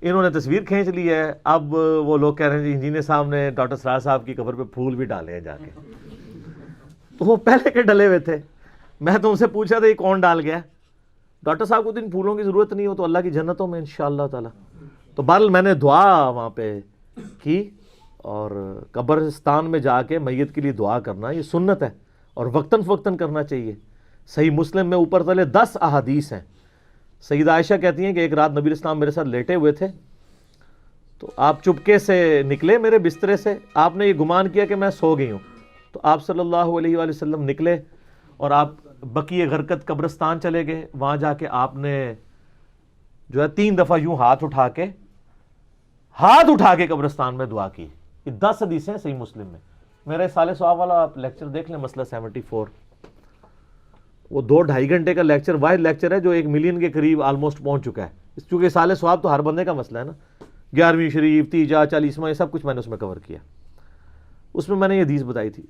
انہوں نے تصویر کھینچ لی ہے. اب وہ لوگ کہہ رہے ہیں جی انجینئر صاحب نے ڈاکٹر اسرار صاحب کی قبر پہ پھول بھی ڈالے ہیں جا کے. تو وہ پہلے کے ڈلے ہوئے تھے. میں تو ان سے پوچھا تھا یہ کون ڈال گیا. ڈاکٹر صاحب کو تو ان پھولوں کی ضرورت نہیں ہو تو اللہ کی جنتوں میں انشاءاللہ تعالی. تو بہرحال میں نے دعا وہاں پہ کی, اور قبرستان میں جا کے میت کے لیے دعا کرنا یہ سنت ہے اور وقتاً فوقتاً کرنا چاہیے. صحیح مسلم میں اوپر تلے 10 احادیث ہیں. سیدہ عائشہ کہتی ہیں کہ ایک رات نبی علیہ السلام میرے ساتھ لیٹے ہوئے تھے، تو آپ چپکے سے نکلے میرے بسترے سے، آپ نے یہ گمان کیا کہ میں سو گئی ہوں، تو آپ صلی اللہ علیہ وآلہ وسلم نکلے اور آپ بقیع غرقد قبرستان چلے گئے. وہاں جا کے آپ نے جو ہے 3 دفعہ یوں ہاتھ اٹھا کے قبرستان میں دعا کی. یہ 10 حدیثیں صحیح مسلم میں. میرے سال ثواب والا آپ لیکچر دیکھ لیں، مسئلہ 74. وہ 2-2.5 گھنٹے کا لیکچر، واحد لیکچر ہے جو 1 ملین کے قریب آلموسٹ پہنچ چکا ہے. چونکہ سال ثواب تو ہر بندے کا مسئلہ ہے نا، 11ویں شریف، تیجا، 40واں، یہ سب کچھ میں نے اس میں کور کیا. اس میں نے یہ حدیث بتائی تھی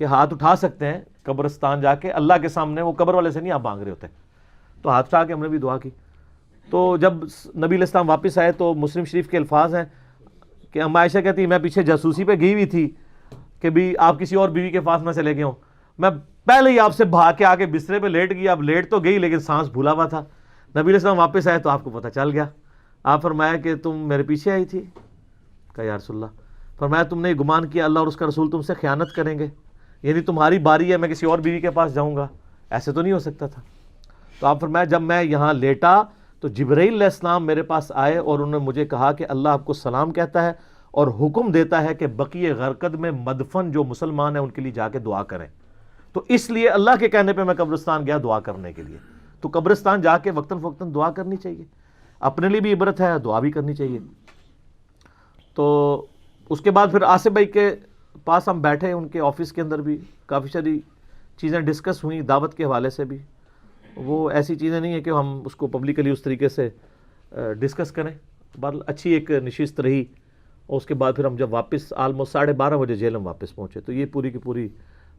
کہ ہاتھ اٹھا سکتے ہیں قبرستان جا کے اللہ کے سامنے، وہ قبر والے سے نہیں آپ مانگ رہے ہوتے. تو ہاتھ اٹھا کے ہم نے بھی دعا کی. تو جب نبی علیہ السلام واپس آئے تو مسلم شریف کے الفاظ ہیں کہ اما عائشہ کہتی میں پیچھے جاسوسی پہ گئی ہوئی تھی کہ بھی آپ کسی اور بیوی کے پاس نہ چلے گئے ہوں. میں پہلے ہی آپ سے بھاگ کے آ کے بسترے پہ لیٹ گئی. آپ لیٹ تو گئی لیکن سانس بھولا ہوا تھا. نبی علیہ السلام واپس آئے تو آپ کو پتہ چل گیا. آپ فرمایا کہ تم میرے پیچھے آئی تھی. کہا یا رسول اللہ. فرمایا تم نے یہ گمان کیا اللہ اور اس کا رسول تم سے خیانت کریں گے، یعنی تمہاری باری ہے میں کسی اور بیوی کے پاس جاؤں گا، ایسے تو نہیں ہو سکتا تھا. تو آپ فرمایا جب میں یہاں لیٹا تو جبرائیل علیہ السلام میرے پاس آئے اور انہوں نے مجھے کہا کہ اللہ آپ کو سلام کہتا ہے اور حکم دیتا ہے کہ بقیع غرقد میں مدفن جو مسلمان ہیں ان کے لیے جا کے دعا کریں. تو اس لیے اللہ کے کہنے پہ میں قبرستان گیا دعا کرنے کے لیے. تو قبرستان جا کے وقتاً فوقتاً دعا کرنی چاہیے، اپنے لیے بھی عبرت ہے، دعا بھی کرنی چاہیے. تو اس کے بعد پھر آصف بھائی کے پاس ہم بیٹھے، ان کے آفس کے اندر بھی کافی ساری چیزیں ڈسکس ہوئیں دعوت کے حوالے سے بھی. وہ ایسی چیزیں نہیں ہیں کہ ہم اس کو پبلکلی اس طریقے سے ڈسکس کریں. بہرحال اچھی ایک نشست رہی. اور اس کے بعد پھر ہم جب واپس آلموسٹ 12:30 بجے جیل ہم واپس پہنچے. تو یہ پوری کی پوری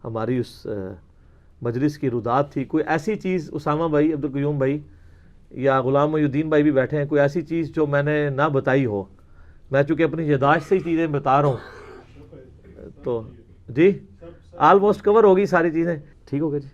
ہماری اس مجلس کی رودات تھی. کوئی ایسی چیز اسامہ بھائی، عبدالقیوم بھائی یا غلام محی الدین بھائی بھی بیٹھے ہیں، کوئی ایسی چیز جو میں نے نہ بتائی ہو، میں چونکہ اپنی یادداشت سے ہی چیزیں بتا رہا ہوں، تو جی آلموسٹ کور ہوگی ساری چیزیں. ٹھیک ہو گیا جی.